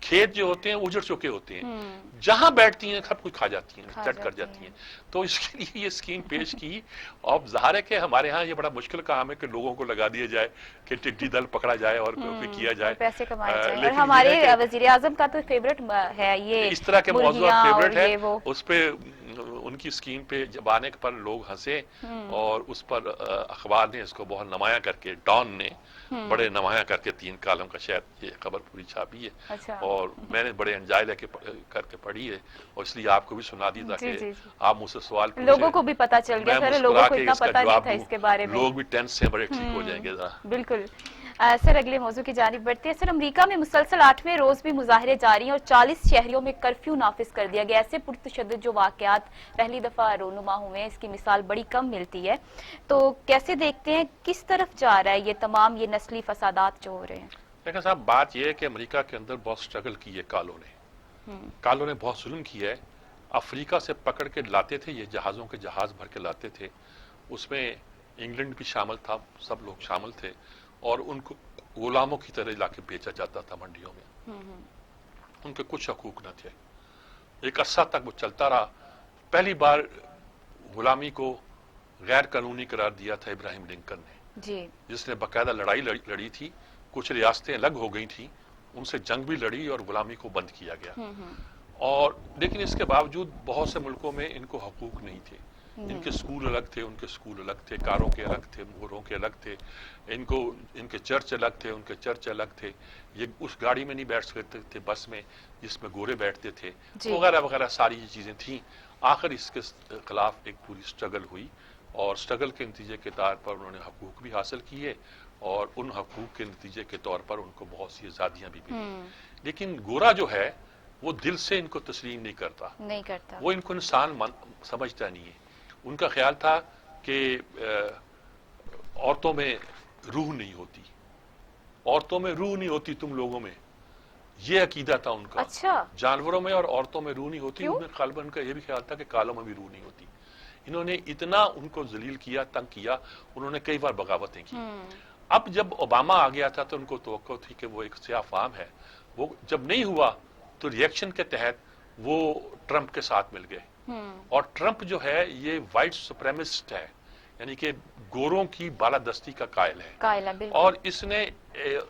S2: खेत जो होते हैं उजड़ चुके होते हैं, जहां बैठती हैं सब कुछ खा जाती हैं, चट कर जाती हैं। तो इसके लिए ये स्कीम पेश की, और ज़ाहिर है कि हमारे यहाँ ये बड़ा मुश्किल काम है कि लोगों को लगा दिया जाए कि टिड्डी दल पकड़ा जाए और किया जाए,
S1: पैसे कमाए जाए। और
S2: लेकिन
S1: हमारे वजीर आजम का तो फेवरेट है ये,
S2: इस तरह के मौजूद फेवरेट है,
S1: वो
S2: उस पे उनकी स्कीम पे जब आने पर लोग हंसे, और उस पर अखबार ने इसको बहुत नुमाया करके, डॉन ने बड़े नुमाया करके 3 कॉलम का शायद ये खबर पूरी छापी है।
S1: अच्छा।
S2: और मैंने बड़े एंजॉय लेके करके पढ़ी है, और इसलिए आपको भी सुना दी ताकि आप मुझसे सवाल पूछे,
S1: लोगों को भी पता चल गया। सर लोगों को इतना पता नहीं था इसके बारे में,
S2: लोग भी टेंस से बड़े ठीक हो जाएंगे जरा।
S1: बिल्कुल। सर अगले मौजू की जानिब बढ़ते हैं। सर अमेरिका में मुसलसल 8वें रोज भी मुजाहरे जारी हैं और 40 शहरों में कर्फ्यू नाफिज कर दिया गया। ऐसे पुरतशद्दुद जो वाकयात पहली दफा रोनुमा हुए हैं, इसकी मिसाल बड़ी कम मिलती है। तो कैसे देखते हैं किस तरफ जा रहा है ये तमाम ये नस्ली फसादात जो हो रहे हैं?
S2: देखिए साहब, बात यह है कि अमेरिका के अंदर बहुत स्ट्रगल की है कालों ने बहुत जुल्म किया है। अफ्रीका से पकड़ के लाते थे, ये जहाज़ों के जहाज भर के लाते थे, उसमें इंग्लैंड भी शामिल था, सब लोग शामिल थे, और उनको गुलामों की तरह लाके बेचा जाता था मंडियों में। उनके कुछ हकूक न थे। एक अरसा तक वो चलता रहा। पहली बार गुलामी को गैर कानूनी करार दिया था इब्राहिम लिंकन ने
S1: जी,
S2: जिसने बाकायदा लड़ाई लड़ी थी। कुछ रियासतें अलग हो गई थी, उनसे जंग भी लड़ी और गुलामी को बंद किया गया। और लेकिन इसके बावजूद बहुत से मुल्कों में इनको हकूक नहीं थे। इनके स्कूल अलग थे, उनके स्कूल अलग थे, कारों के अलग थे, मोहरों के अलग थे, इनके चर्च अलग थे, उनके चर्च अलग थे। ये उस गाड़ी में नहीं बैठ सकते थे बस में जिसमें गोरे बैठते थे, वगैरह वगैरह सारी ये चीजें थी। आखिर इसके खिलाफ एक पूरी स्ट्रगल हुई, और स्ट्रगल के नतीजे के तौर पर उन्होंने हकूक भी हासिल किए, और उन हकूक के नतीजे के तौर पर उनको बहुत सी आजादियां भी मिली। लेकिन गोरा जो है वो दिल से इनको तस्लीम नहीं करता, वो इनको इंसान समझता नहीं है। उनका ख्याल था कि औरतों में रूह नहीं होती, औरतों में रूह नहीं होती तुम लोगों में, ये अकीदा था उनका।
S1: अच्छा।
S2: जानवरों में और औरतों में रूह नहीं होती, उनका ये भी ख्याल था कि कालों में भी रूह नहीं होती। इन्होंने इतना उनको जलील किया, तंग किया, उन्होंने कई बार बगावतें की। अब जब ओबामा आ गया था तो उनको तवक्को थी कि वो एक सियाह फाम है, वो जब नहीं हुआ तो रिएक्शन के तहत वो ट्रंप के साथ मिल गए। और ट्रंप जो है ये वाइट सुप्रेमिस्ट है, यानी कि गोरों की बालादस्ती का कायल है, और इसने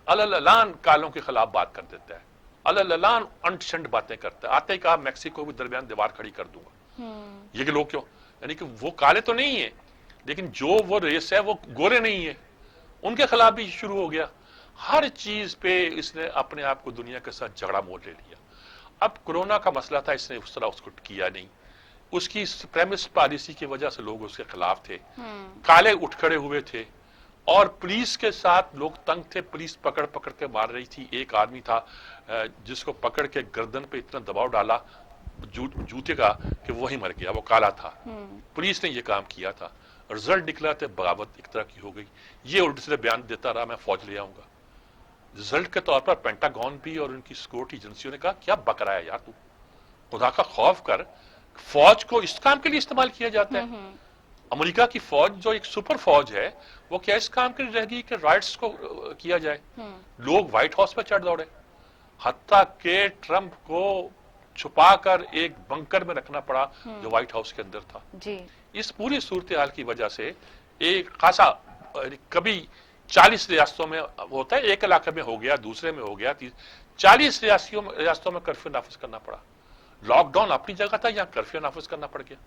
S2: अललान कालों के खिलाफ बात कर देता है, अललान अंट-शंट बातें करता है। आते ही कहा मैक्सिको के दरमियान दीवार खड़ी कर दूंगा। ये कि लोग क्यों, यानी कि वो काले तो नहीं है लेकिन जो वो रेस है वो गोरे नहीं है, उनके खिलाफ भी शुरू हो गया। हर चीज पे इसने अपने आप को दुनिया के साथ झगड़ा मोल ले लिया। अब कोरोना का मसला था, इसने उस तरह उसको किया नहीं, उसकी सुप्रेमिस्ट पॉलिसी की वजह से लोग उसके खिलाफ थे, काले उठ खड़े हुए थे, और पुलिस के साथ लोग तंग थे। पुलिस पकड़ पकड़ के मार रही थी। एक आदमी था जिसको पकड़ के गर्दन पे इतना दबाव डाला जूते का कि वही मर गया, वो काला था। पुलिस ने ये काम किया था। रिजल्ट निकला तो बगावत एक तरह की हो गई। ये उल्टे से बयान देता रहा मैं फौज ले आऊंगा। रिजल्ट के तौर पर पेंटागन भी और उनकी सिक्योरिटी एजेंसियों ने कहा क्या बक रहा है यार तू, खुदा का खौफ कर, फौज को इस काम के लिए इस्तेमाल किया जाता है। अमेरिका की फौज जो एक सुपर फौज है वो क्या इस काम के लिए रहेगी कि राइट्स को किया जाए। लोग व्हाइट हाउस पर चढ़ दौड़े, हत्ता के ट्रंप को छुपाकर एक बंकर में रखना पड़ा जो व्हाइट हाउस के अंदर था
S1: जी।
S2: इस पूरी सूरत हाल की वजह से एक खासा कभी 40 रियासतों में होता है, एक इलाके में हो गया, दूसरे में हो गया, 40 रियासतों में कर्फ्यू नाफिज करना पड़ा। लॉकडाउन अपनी जगह था, यहां कर्फ्यू नाफिज करना पड़ गया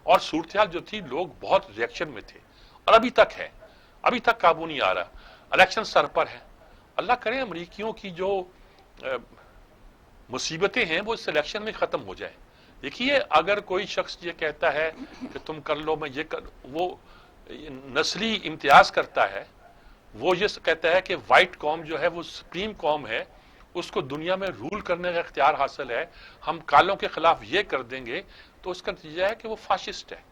S2: और सूरत हाल जो थी लोग बहुत रिएक्शन में थे और अभी तक है, अभी तक काबू नहीं आ रहा। इलेक्शन सर पर है। अल्लाह करे अमरीकियों की जो मुसीबतें हैं वो इस इलेक्शन में खत्म हो जाए। देखिए अगर कोई शख्स ये कहता है कि तुम कर लो मैं ये कर, वो नस्ली इम्तियाज करता है, वो ये कहता है कि व्हाइट कौम जो है वो सुप्रीम कौम है, उसको दुनिया में रूल करने का इख्तियार हासिल है, हम कालों के खिलाफ ये कर देंगे, तो उसका नतीजा है कि वो फाशिस्ट है।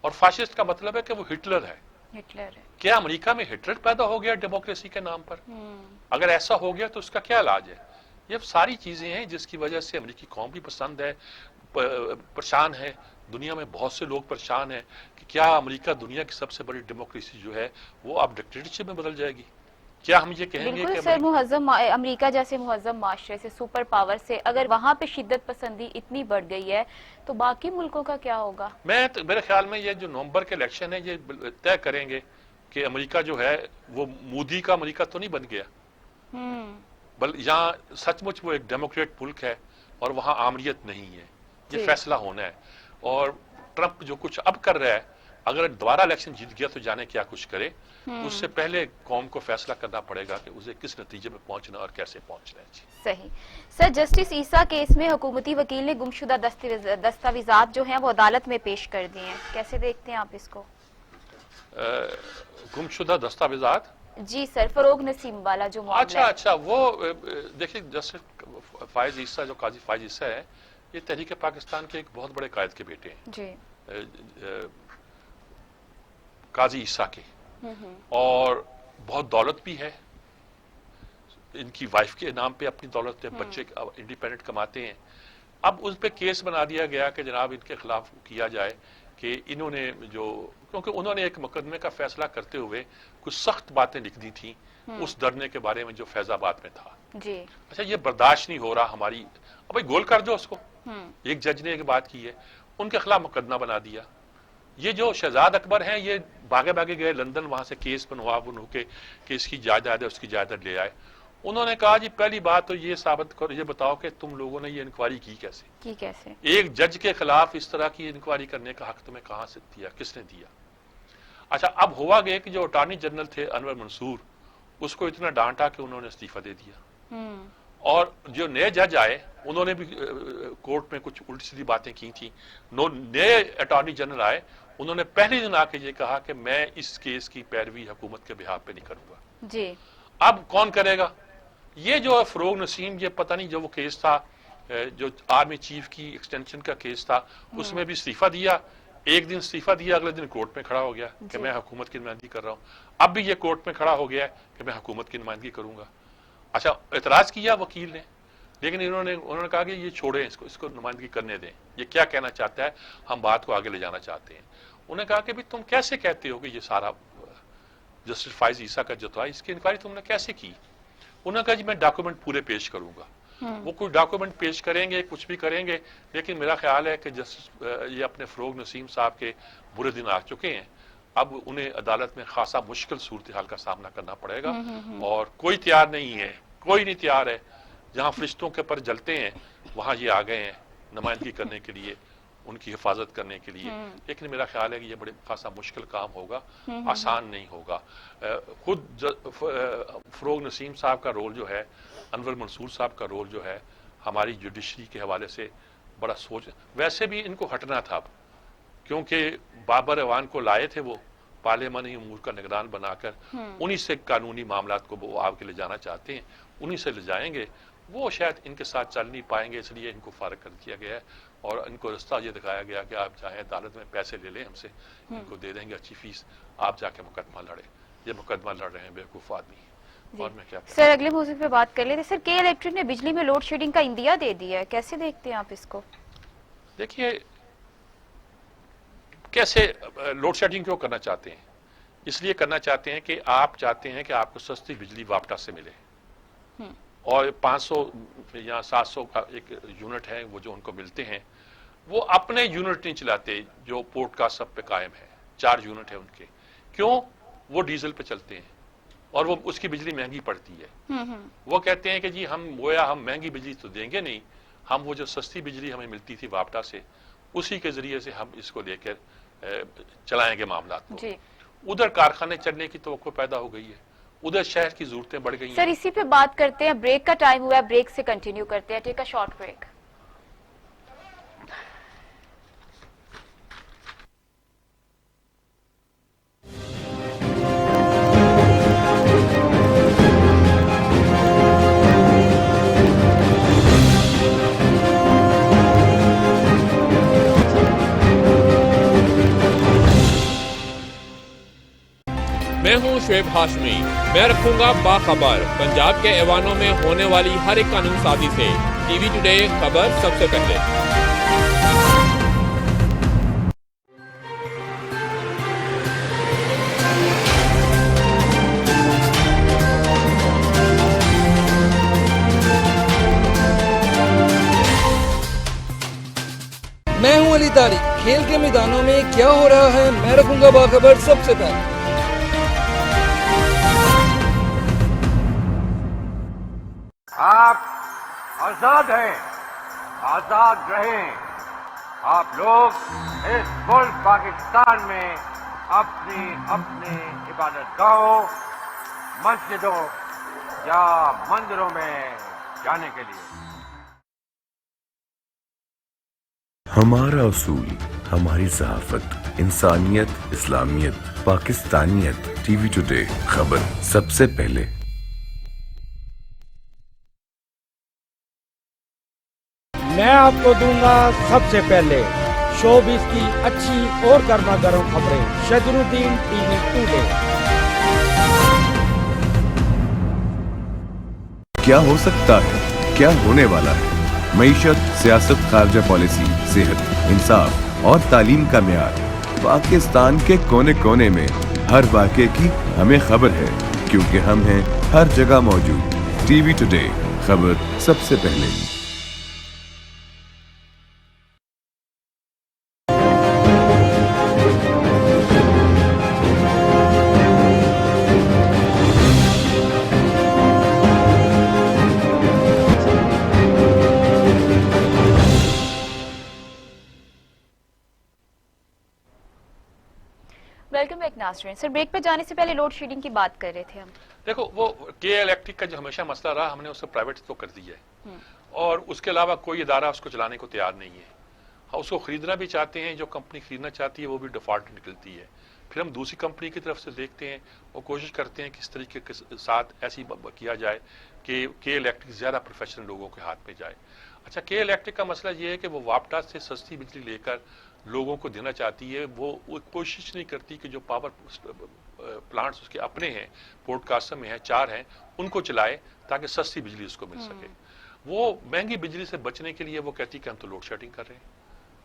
S2: और फाशिस्ट का मतलब है कि वो हिटलर है। क्या अमेरिका में हिटलर पैदा हो गया डेमोक्रेसी के नाम पर? अगर ऐसा हो गया तो उसका क्या इलाज है? ये सारी चीजें हैं जिसकी वजह से अमेरिकी कौम भी पसंद है, परेशान है, दुनिया में बहुत से लोग परेशान हैं कि क्या अमेरिका दुनिया की सबसे बड़ी डेमोक्रेसी जो है वो अब डिक्टेटरशिप में बदल जाएगी? क्या हम ये कहेंगे कि
S1: सर मुहज्जम अमेरिका जैसे मुहज्जम माशरे से, सुपर पावर से अगर वहां पे शिद्दत पसंदी इतनी बढ़ गई है तो बाकी मुल्कों का क्या होगा?
S2: मेरे ख्याल में ये जो नवंबर के इलेक्शन है ये तय करेंगे कि अमेरिका जो है वो मोदी का अमेरिका तो नहीं बन गया, बल यहाँ सचमुच वो एक डेमोक्रेट मुल्क है और वहां आमरीत नहीं है। ये फैसला होना है। और ट्रंप जो कुछ अब कर रहा है, अगर दोबारा इलेक्शन जीत गया तो जाने क्या कुछ करे, उससे पहले कौम को फैसला करना पड़ेगा कि उसे किस नतीजे में पहुंचना और कैसे पहुंचना है।
S1: सही। सर जस्टिस ईसा केस में हुकूमती वकील ने गुमशुदा दस्तावेजात जो हैं वो अदालत में पेश कर दिए हैं, कैसे देखते हैं आप इसको?
S2: गुमशुदा दस्तावेजात?
S1: जी सर, फरोग नसीम वाला जो मामला
S2: अच्छा वो देखिए जस्टिस फायज ईसा, जो काजी फायज ईसा है, ये तहरीक पाकिस्तान के एक बहुत बड़े कायद के बेटे हैं
S1: जी।
S2: काजी ईसा के, और बहुत दौलत भी है इनकी वाइफ के नाम पे, अपनी दौलत है, बच्चे इंडिपेंडेंट कमाते हैं। अब उस पे केस बना दिया गया कि जनाब इनके खिलाफ किया जाए कि इन्होंने जो, क्योंकि उन्होंने एक मुकदमे का फैसला करते हुए कुछ सख्त बातें लिख दी थी उस धरने के बारे में जो फैजाबाद में था
S1: जी।
S2: अच्छा ये बर्दाश्त नहीं हो रहा हमारी, अब भाई गोल कर दो उसको। एक जज ने एक बात की है, उनके खिलाफ मुकदमा बना दिया। ये जो शहजाद अकबर हैं ये भागे भागे गए लंदन, वहां से केस बनवा के कि इसकी जायदाद है उसकी जायदाद ले आए। उन्होंने कहा जी पहली बात तो ये साबित करो, ये बताओ कि तुम लोगों ने ये इंक्वायरी की कैसे? एक जज के खिलाफ इस तरह की इंक्वायरी करने का हक तुम्हें कहां से दिया, किसने दिया? अच्छा अब हुआ गया कि जो अटॉर्नी जनरल थे अनवर मंसूर, उसको इतना डांटा कि उन्होंने इस्तीफा दे दिया। और जो नए जज आए उन्होंने भी कोर्ट में कुछ उल्टी सीधी बातें की थी। नए अटॉर्नी जनरल आए, उन्होंने पहले दिन आके ये कहा कि मैं इस केस की पैरवी हुकूमत के बिहाफ पे नहीं करूंगा
S1: जी।
S2: अब कौन करेगा? ये जो फरोग नसीम, ये पता नहीं जो वो केस था जो आर्मी चीफ की एक्सटेंशन का केस था, उसमें भी इस्तीफा दिया। एक दिन इस्तीफा दिया, अगले दिन कोर्ट में खड़ा हो गया कि मैं हुकूमत की नुमाइंदगी कर रहा हूं। अब भी ये कोर्ट में खड़ा हो गया कि मैं हुकूमत की नुमाइंदगी करूंगा। अच्छा एतराज किया वकील ने, लेकिन उन्होंने कहा कि ये छोड़ें, इसको नुमाइंदगी करने दें, ये क्या कहना चाहता है, हम बात को आगे ले जाना चाहते हैं। उन्होंने कहा कि भाई तुम कैसे कहते हो कि ये सारा जस्टिस फायज ईसा का जो था इसकी इंक्वायरी तुमने कैसे की? उन्होंने कहा जी मैं डॉक्यूमेंट पूरे पेश करूंगा। वो कोई डॉक्यूमेंट पेश करेंगे, कुछ भी करेंगे, लेकिन मेरा ख्याल है कि जस्टिस ये अपने फरोग नसीम साहब के बुरे दिन आ चुके हैं। अब उन्हें अदालत में खासा मुश्किल सूरत हाल का सामना करना पड़ेगा और कोई तैयार नहीं है, कोई नहीं तैयार है। जहां फरिश्तों के पर जलते हैं वहां ये आ गए हैं नुमाइंदगी करने के लिए, उनकी हिफाजत करने के लिए। लेकिन मेरा ख्याल है कि ये बड़े खासा मुश्किल काम होगा, आसान नहीं होगा। खुद फरोग नसीम साहब का रोल जो है, अनवर मंसूर साहब का रोल जो है, हमारी जुडिशरी के हवाले से बड़ा सोच, वैसे भी इनको हटना था अब, क्योंकि बाबर अवान को लाए थे वो पार्लियामानी उमूर का निगरान बनाकर, उन्हीं से कानूनी मामलात को वो आगे ले जाना चाहते हैं, उन्हीं से ले जाएंगे। वो शायद इनके साथ चल नहीं पाएंगे, इसलिए इनको फारग कर दिया गया है और इनको रास्ता ये दिखाया गया कि आप चाहे अदालत में पैसे ले लें हमसे, इनको दे देंगे अच्छी फीस, आप जाके मुकदमा लड़े। ये मुकदमा लड़ रहे हैं बेवकूफ आदमी। और मैं क्या
S1: सर अगले मौजूद पे बात कर लेते। सर के इलेक्ट्रिक ने बिजली में लोड शेडिंग का इंदिया दे दिया है, कैसे देखते हैं आप इसको?
S2: देखिए कैसे लोड शेडिंग क्यों करना चाहते हैं? इसलिए करना चाहते हैं कि आप चाहते हैं कि आपको सस्ती बिजली वापटा से मिले, और 500 या 700 का एक यूनिट है वो जो उनको मिलते हैं, वो अपने यूनिट नहीं चलाते जो पोर्ट का सब पे कायम है। 4 यूनिट है उनके, क्यों? वो डीजल पे चलते हैं और वो उसकी बिजली महंगी पड़ती है। वो कहते हैं कि जी हम महंगी बिजली तो देंगे नहीं, हम वो जो सस्ती बिजली हमें मिलती थी वापटा से, उसी के जरिए से हम इसको लेकर चलाएंगे मामला को। उधर कारखाने चलने की तवक्को पैदा हो गई है, उधर शहर की जरूरतें बढ़ गई हैं।
S1: सर इसी पे बात करते हैं, ब्रेक का टाइम हुआ है, ब्रेक से कंटिन्यू करते हैं। Take a short break.
S7: मैं हूं शुएब हाशमी। मैं रखूंगा बाखबर पंजाब के ऐवानों में होने वाली हर एक कानून साजी से। टीवी टुडे खबर सबसे पहले।
S3: मैं हूं अली तारिक। खेल के मैदानों में क्या हो रहा है, मैं रखूंगा बाखबर सबसे पहले।
S4: आप आजाद हैं, आजाद रहें। आप लोग इस मुल्क पाकिस्तान में अपनी अपनी इबादतगाहों, मस्जिदों या मंदिरों में जाने के लिए।
S5: हमारा उसूल, हमारी सहाफत, इंसानियत, इस्लामियत, पाकिस्तानियत। टीवी टुडे खबर सबसे पहले।
S6: मैं आपको दूंगा सबसे पहले शोबिस की अच्छी और गर्मा गर्म खबरें। शजरुद्दीन टीवी टुडे।
S5: क्या हो सकता है, क्या होने वाला है? मईशत, सियासत, खारजा पॉलिसी, सेहत, इंसाफ और तालीम का मेयार। पाकिस्तान के कोने कोने में हर वाक़े की हमें खबर है, क्योंकि हम हैं हर जगह मौजूद। टीवी टुडे खबर सबसे पहले।
S1: वेलकम बैक नाज़रीन। सर ब्रेक पे जाने से पहले लोड शेडिंग की बात कर रहे थे हम।
S2: देखो, वो के इलेक्ट्रिक का जो हमेशा मसला रहा, हमने उसे प्राइवेट तो कर दिया है और उसके अलावा कोई इदारा उसको चलाने को तैयार नहीं है। हाँ, उसको खरीदना भी चाहते हैं, जो कंपनी खरीदना चाहती है वो भी डिफॉल्ट निकलती है। फिर हम दूसरी कंपनी की तरफ से देखते हैं, वो कोशिश करते हैं किस तरीके के साथ ऐसी किया जाए कि के इलेक्ट्रिक ज़्यादा प्रोफेशनल लोगों के हाथ में जाए। अच्छा, के इलेक्ट्रिक का मसला ये है कि वो वापटा से सस्ती बिजली लेकर लोगों को देना चाहती है। वो कोशिश नहीं करती कि जो पावर प्लांट्स उसके अपने हैं, पोर्ट कासम में हैं, 4 हैं, उनको चलाए ताकि सस्ती बिजली उसको मिल सके। वो महंगी बिजली से बचने के लिए वो कहती कि हम तो लोड शेडिंग कर रहे हैं,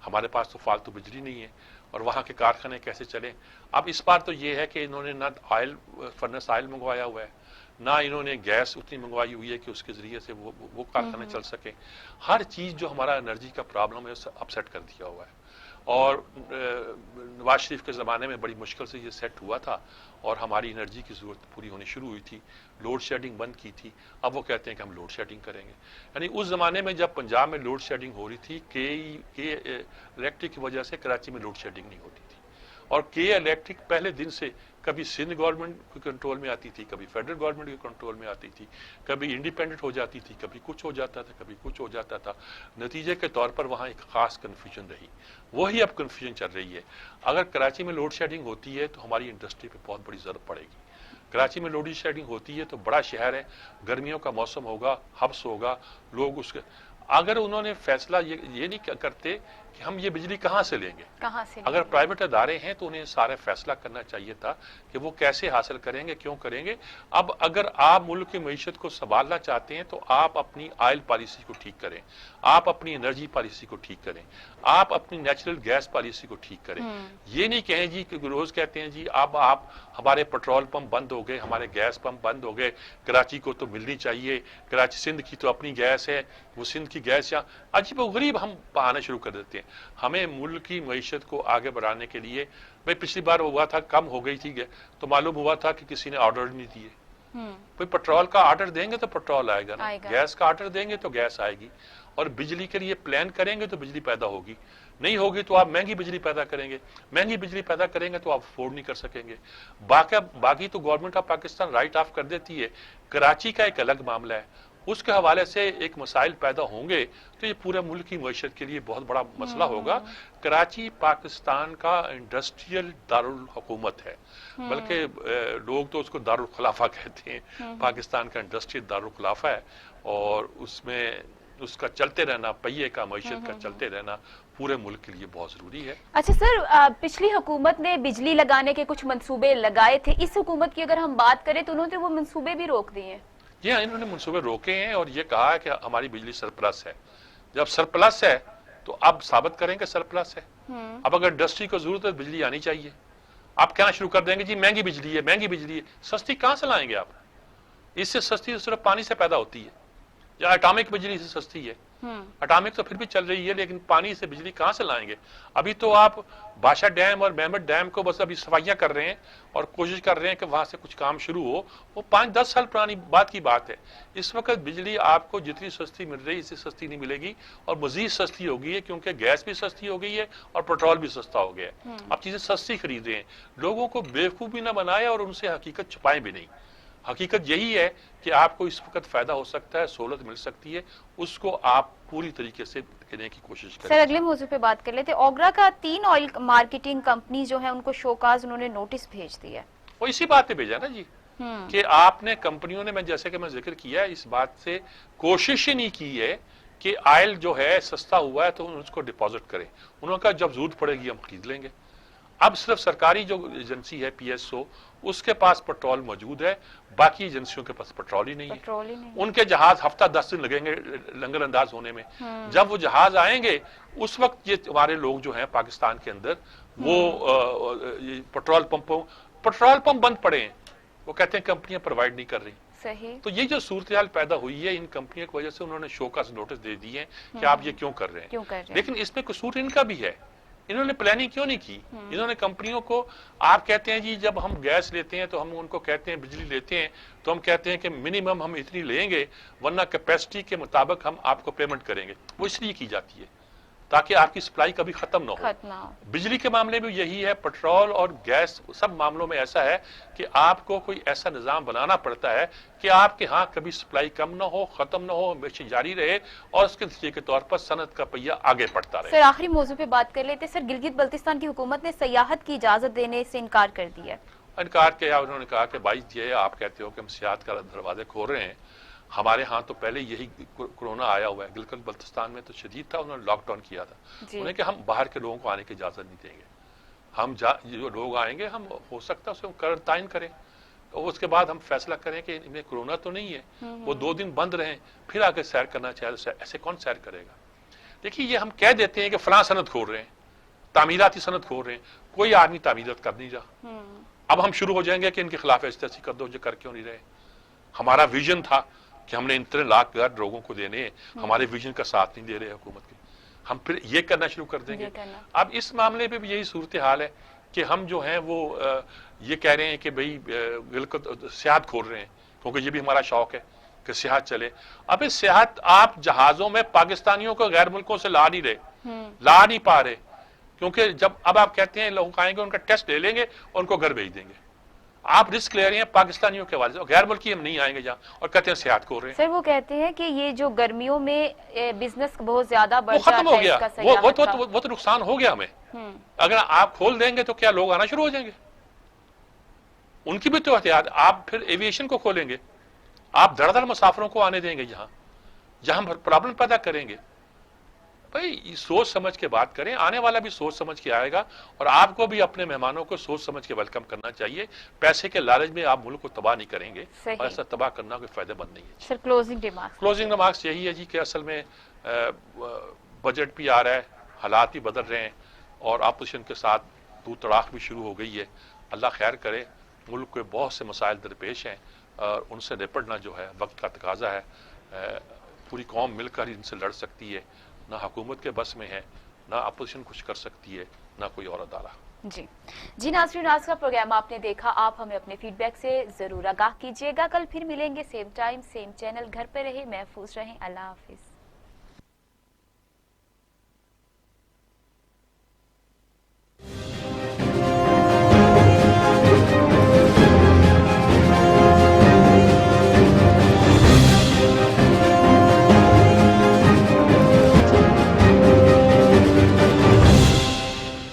S2: हमारे पास तो फालतू बिजली नहीं है और वहाँ के कारखाने कैसे चलें। अब इस बार तो ये है कि इन्होंने ना ऑयल फर्नेस ऑयल मंगवाया हुआ है, ना इन्होंने गैस उतनी मंगवाई हुई है कि उसके जरिए से वो कारखाने चल सके। हर चीज़ जो हमारा एनर्जी का प्रॉब्लम है उसे अपसेट कर दिया हुआ है। और नवाज शरीफ के ज़माने में बड़ी मुश्किल से ये सेट हुआ था और हमारी एनर्जी की ज़रूरत पूरी होनी शुरू हुई थी, लोड शेडिंग बंद की थी। अब वो कहते हैं कि हम लोड शेडिंग करेंगे। यानी उस ज़माने में जब पंजाब में लोड शेडिंग हो रही थी, के इलेक्ट्रिक की वजह से कराची में लोड शेडिंग नहीं होती थी। और के इलेक्ट्रिक पहले दिन से कभी सिंध गवर्नमेंट के कंट्रोल में आती थी, कभी फेडरल गवर्नमेंट के कंट्रोल में आती थी, कभी इंडिपेंडेंट हो जाती थी, कभी कुछ हो जाता था, कभी कुछ हो जाता था। नतीजे के तौर पर वहाँ एक खास कन्फ्यूजन रही, वही अब कन्फ्यूजन चल रही है। अगर कराची में लोड शेडिंग होती है तो हमारी इंडस्ट्री पे बहुत बड़ी ज़रूरत पड़ेगी। कराची में लोड शेडिंग होती है तो बड़ा शहर है, गर्मियों का मौसम होगा, हब्स होगा, लोग उसके अगर उन्होंने फैसला ये नहीं करते कि हम ये बिजली कहां से लेंगे।
S1: कहां से
S2: अगर प्राइवेट अदारे हैं तो उन्हें सारे फैसला करना चाहिए था कि वो कैसे हासिल करेंगे, क्यों करेंगे। अब अगर आप मुल्क की मईशत को संभालना चाहते हैं तो आप अपनी ऑयल पॉलिसी को ठीक करें, आप अपनी एनर्जी पॉलिसी को ठीक करें, आप अपनी नेचुरल गैस पॉलिसी को ठीक करें। ये नहीं कहें जी कि रोज कहते हैं जी अब आप हमारे पेट्रोल पंप बंद हो गए, हमारे गैस पंप बंद हो गए, कराची को तो मिलनी चाहिए, कराची सिंध की तो अपनी गैस है, वो सिंध की गैस या अजीब गरीब हम बहाने शुरू कर देते हैं। हमें मुल्क की मईशत को आगे बढ़ाने के लिए, भाई पिछली बार हुआ था कम हो गई थी तो मालूम हुआ था कि किसी ने ऑर्डर नहीं दिए। भाई पेट्रोल का ऑर्डर देंगे तो पेट्रोल आएगा ना, गैस का ऑर्डर देंगे तो गैस आएगी, और बिजली के लिए प्लान करेंगे तो बिजली पैदा होगी, नहीं होगी तो आप महंगी बिजली पैदा करेंगे, महंगी बिजली पैदा करेंगे तो आप अफोर्ड नहीं कर सकेंगे। बाकी तो government of Pakistan right of कर देती है। कराची का एक अलग मामला है, उसके हवाले से एक मसाइल पैदा होंगे तो ये पूरे मुल्क की मईशत के लिए बहुत बड़ा मसला होगा। कराची पाकिस्तान का इंडस्ट्रियल दारुल हुकूमत है, बल्कि लोग तो उसको दारुल खिलाफा कहते हैं। पाकिस्तान का इंडस्ट्रियल दारुल खिलाफा है और उसमें उसका चलते रहना, पहिए का मईशत का चलते रहना पूरे मुल्क के लिए बहुत जरूरी है।
S1: अच्छा सर, पिछली हुकूमत ने बिजली लगाने के कुछ मंसूबे लगाए थे, इस हुकूमत की अगर हम बात करें तो उन्होंने वो मंसूबे भी रोक दिए हैं।
S2: जी हाँ, इन्होंने मंसूबे रोके हैं और ये कहा है कि हमारी बिजली सरप्लस है। जब सरप्लस है तो अब साबित करेंगे सरप्लस है। अब अगर इंडस्ट्री को जरूरत है बिजली आनी चाहिए, आप कहना शुरू कर देंगे जी महंगी बिजली है, महंगी बिजली है। सस्ती कहां से लाएंगे आप? इससे सस्ती तो सिर्फ पानी से पैदा होती है, या एटॉमिक बिजली से सस्ती है। एटॉमिक तो फिर भी चल रही है, लेकिन पानी से बिजली कहां से लाएंगे? अभी तो आप बादशाह डैम और मेमट डैम को बस अभी सफाइयां कर रहे हैं और कोशिश कर रहे हैं कि वहां से कुछ काम शुरू हो। वो 5-10 साल पुरानी बात की बात है। इस वक्त बिजली आपको जितनी सस्ती मिल रही है इससे सस्ती नहीं मिलेगी, और मजीद सस्ती हो गई है क्योंकि गैस भी सस्ती हो गई है और पेट्रोल भी सस्ता हो गया है। आप चीजें सस्ती खरीद रहे हैं, लोगों को बेवकूफ भी ना बनाए और उनसे हकीकत छुपाएं भी नहीं। हकीकत यही है कि आपको इस वक्त फायदा हो सकता है, सहूलत मिल सकती है, उसको आप पूरी तरीके से करने की कोशिश करें।
S1: सर अगले मौजू पे बात कर लेते हैं। ओगरा का 3 ऑयल मार्केटिंग कंपनी जो है उनको शोकाज उन्होंने नोटिस भेज दिया।
S2: वो इसी बात पे भेजा ना जी कि आपने कंपनियों ने, मैं जैसे कि मैं जिक्र किया, इस बात से कोशिश ही नहीं की है कि ऑयल जो है सस्ता हुआ है तो उसको डिपॉजिट करें। उन्होंने कहा जब जरूरत पड़ेगी हम खरीद लेंगे। अब सिर्फ सरकारी जो एजेंसी है PSO उसके पास पेट्रोल मौजूद है, बाकी एजेंसियों के पास पेट्रोल ही नहीं है। उनके जहाज हफ्ता 10 दिन लगेंगे लंगर अंदाज होने में। जब वो जहाज आएंगे उस वक्त ये हमारे लोग जो हैं पाकिस्तान के अंदर वो पेट्रोल पंप बंद पड़े हैं, वो कहते हैं कंपनियां प्रोवाइड नहीं कर रही।
S1: सही।
S2: तो ये जो सूरत हाल पैदा हुई है इन कंपनियों की वजह से उन्होंने शोकाज नोटिस दे दिए कि आप ये क्यों कर रहे हैं। लेकिन इसमें कसूर इनका भी है, इन्होंने प्लानिंग क्यों नहीं की। इन्होंने कंपनियों को, आप कहते हैं जी जब हम गैस लेते हैं तो हम उनको कहते हैं, बिजली लेते हैं तो हम कहते हैं कि मिनिमम हम इतनी लेंगे वरना कैपेसिटी के मुताबिक हम आपको पेमेंट करेंगे। वो इसलिए की जाती है ताकि आपकी सप्लाई कभी खत्म ना हो। बिजली के मामले में यही है, पेट्रोल और गैस सब मामलों में ऐसा है कि आपको कोई ऐसा निजाम बनाना पड़ता है कि आपके यहाँ कभी सप्लाई कम ना हो, खत्म ना हो, हमेशा जारी रहे और उसके नतीजे के तौर पर सनत का पहिया आगे बढ़ता रहे।
S1: सर आखिरी मौजू पे बात कर लेते। सर गिलगित बल्तिस्तान की हुकूमत ने सियाहत की इजाजत देने से इनकार कर दिया।
S2: इनकार किया, उन्होंने कहा कि भाई ये आप कहते हो कि हम सियाहत का दरवाजे खोल रहे हैं, हमारे यहाँ तो पहले यही कोरोना आया हुआ है। गिलगित बल्तिस्तान में तो शदीद था, उन्होंने लॉकडाउन किया था। उन्हें कि हम बाहर के लोगों को आने की इजाजत नहीं देंगे, हम जो लोग आएंगे हम हो सकता है उसे क्वारंटाइन करें, तो उसके बाद हम फैसला करें कि इनमें कोरोना तो नहीं है, वो 2 दिन बंद रहें, फिर आगे सैर करना चाहिए। ऐसे कौन सैर करेगा? देखिए ये हम कह देते हैं कि फलां सनत खोल रहे हैं, तामीराती सनत खोल रहे हैं, कोई आदमी तामीरत कर नहीं रहा। अब हम शुरू हो जाएंगे कि इनके खिलाफ ऐसी कर दो, जो कर क्यों नहीं रहे। हमारा विजन था कि हमने इतने लाख लोगों को देने, हमारे विजन का साथ नहीं दे रहे हुकूमत के, हम फिर ये करना शुरू कर देंगे। अब इस मामले पे भी यही सूरत हाल है कि हम जो हैं वो ये कह रहे हैं कि भाई गिलगित सियाहत खोल रहे हैं क्योंकि ये भी हमारा शौक है कि सियाहत चले। अब इस सियाहत आप जहाजों में पाकिस्तानियों को गैर मुल्कों से ला नहीं पा रहे, क्योंकि जब अब आप कहते हैं लोग आएंगे उनका टेस्ट ले लेंगे और उनको घर भेज देंगे। आप रिस्क ले रहे हैं पाकिस्तानियों के हवाले से, गैर मुल्की हम नहीं आएंगे जहाँ, और कहते हैं सियाहत खोल रहे हैं।
S1: सर वो कहते हैं कि ये जो गर्मियों में बिजनेस बहुत ज्यादा बढ़
S2: जाता है, खत्म हो गया, वो तो नुकसान हो गया हमें। अगर आप खोल देंगे तो क्या लोग आना शुरू हो जाएंगे? उनकी भी तो एहतियात। आप फिर एविएशन को खोलेंगे, आप धड़ाधड़ मुसाफिरों को आने देंगे, जहां प्रॉब्लम पैदा करेंगे। भाई ये सोच समझ के बात करें, आने वाला भी सोच समझ के आएगा और आपको भी अपने मेहमानों को सोच समझ के वेलकम करना चाहिए। पैसे के लालच में आप मुल्क को तबाह नहीं करेंगे और ऐसा तबाह करना कोई फायदेमंद नहीं है।
S1: Sir closing remarks.
S2: Closing remarks यही है जी कि असल में बजट भी आ रहा है, हालात भी बदल रहे हैं और अपोजिशन के साथ तू तड़ाक भी शुरू हो गई है। अल्लाह खैर करे, मुल्क के बहुत से मसाइल दरपेश हैं और उनसे निपटना जो है वक्त का तकाजा है। पूरी कौम मिलकर इनसे लड़ सकती है, ना हुकूमत के बस में है, ना अपोजिशन कुछ कर सकती है, ना कोई और अदारा।
S1: जी नाज़रीन, आज का प्रोग्राम आपने देखा। आप हमें अपने फीडबैक से जरूर आगाह कीजिएगा। कल फिर मिलेंगे, सेम टाइम सेम चैनल। घर पे रहे, महफूज रहें। अल्लाह हाफिज।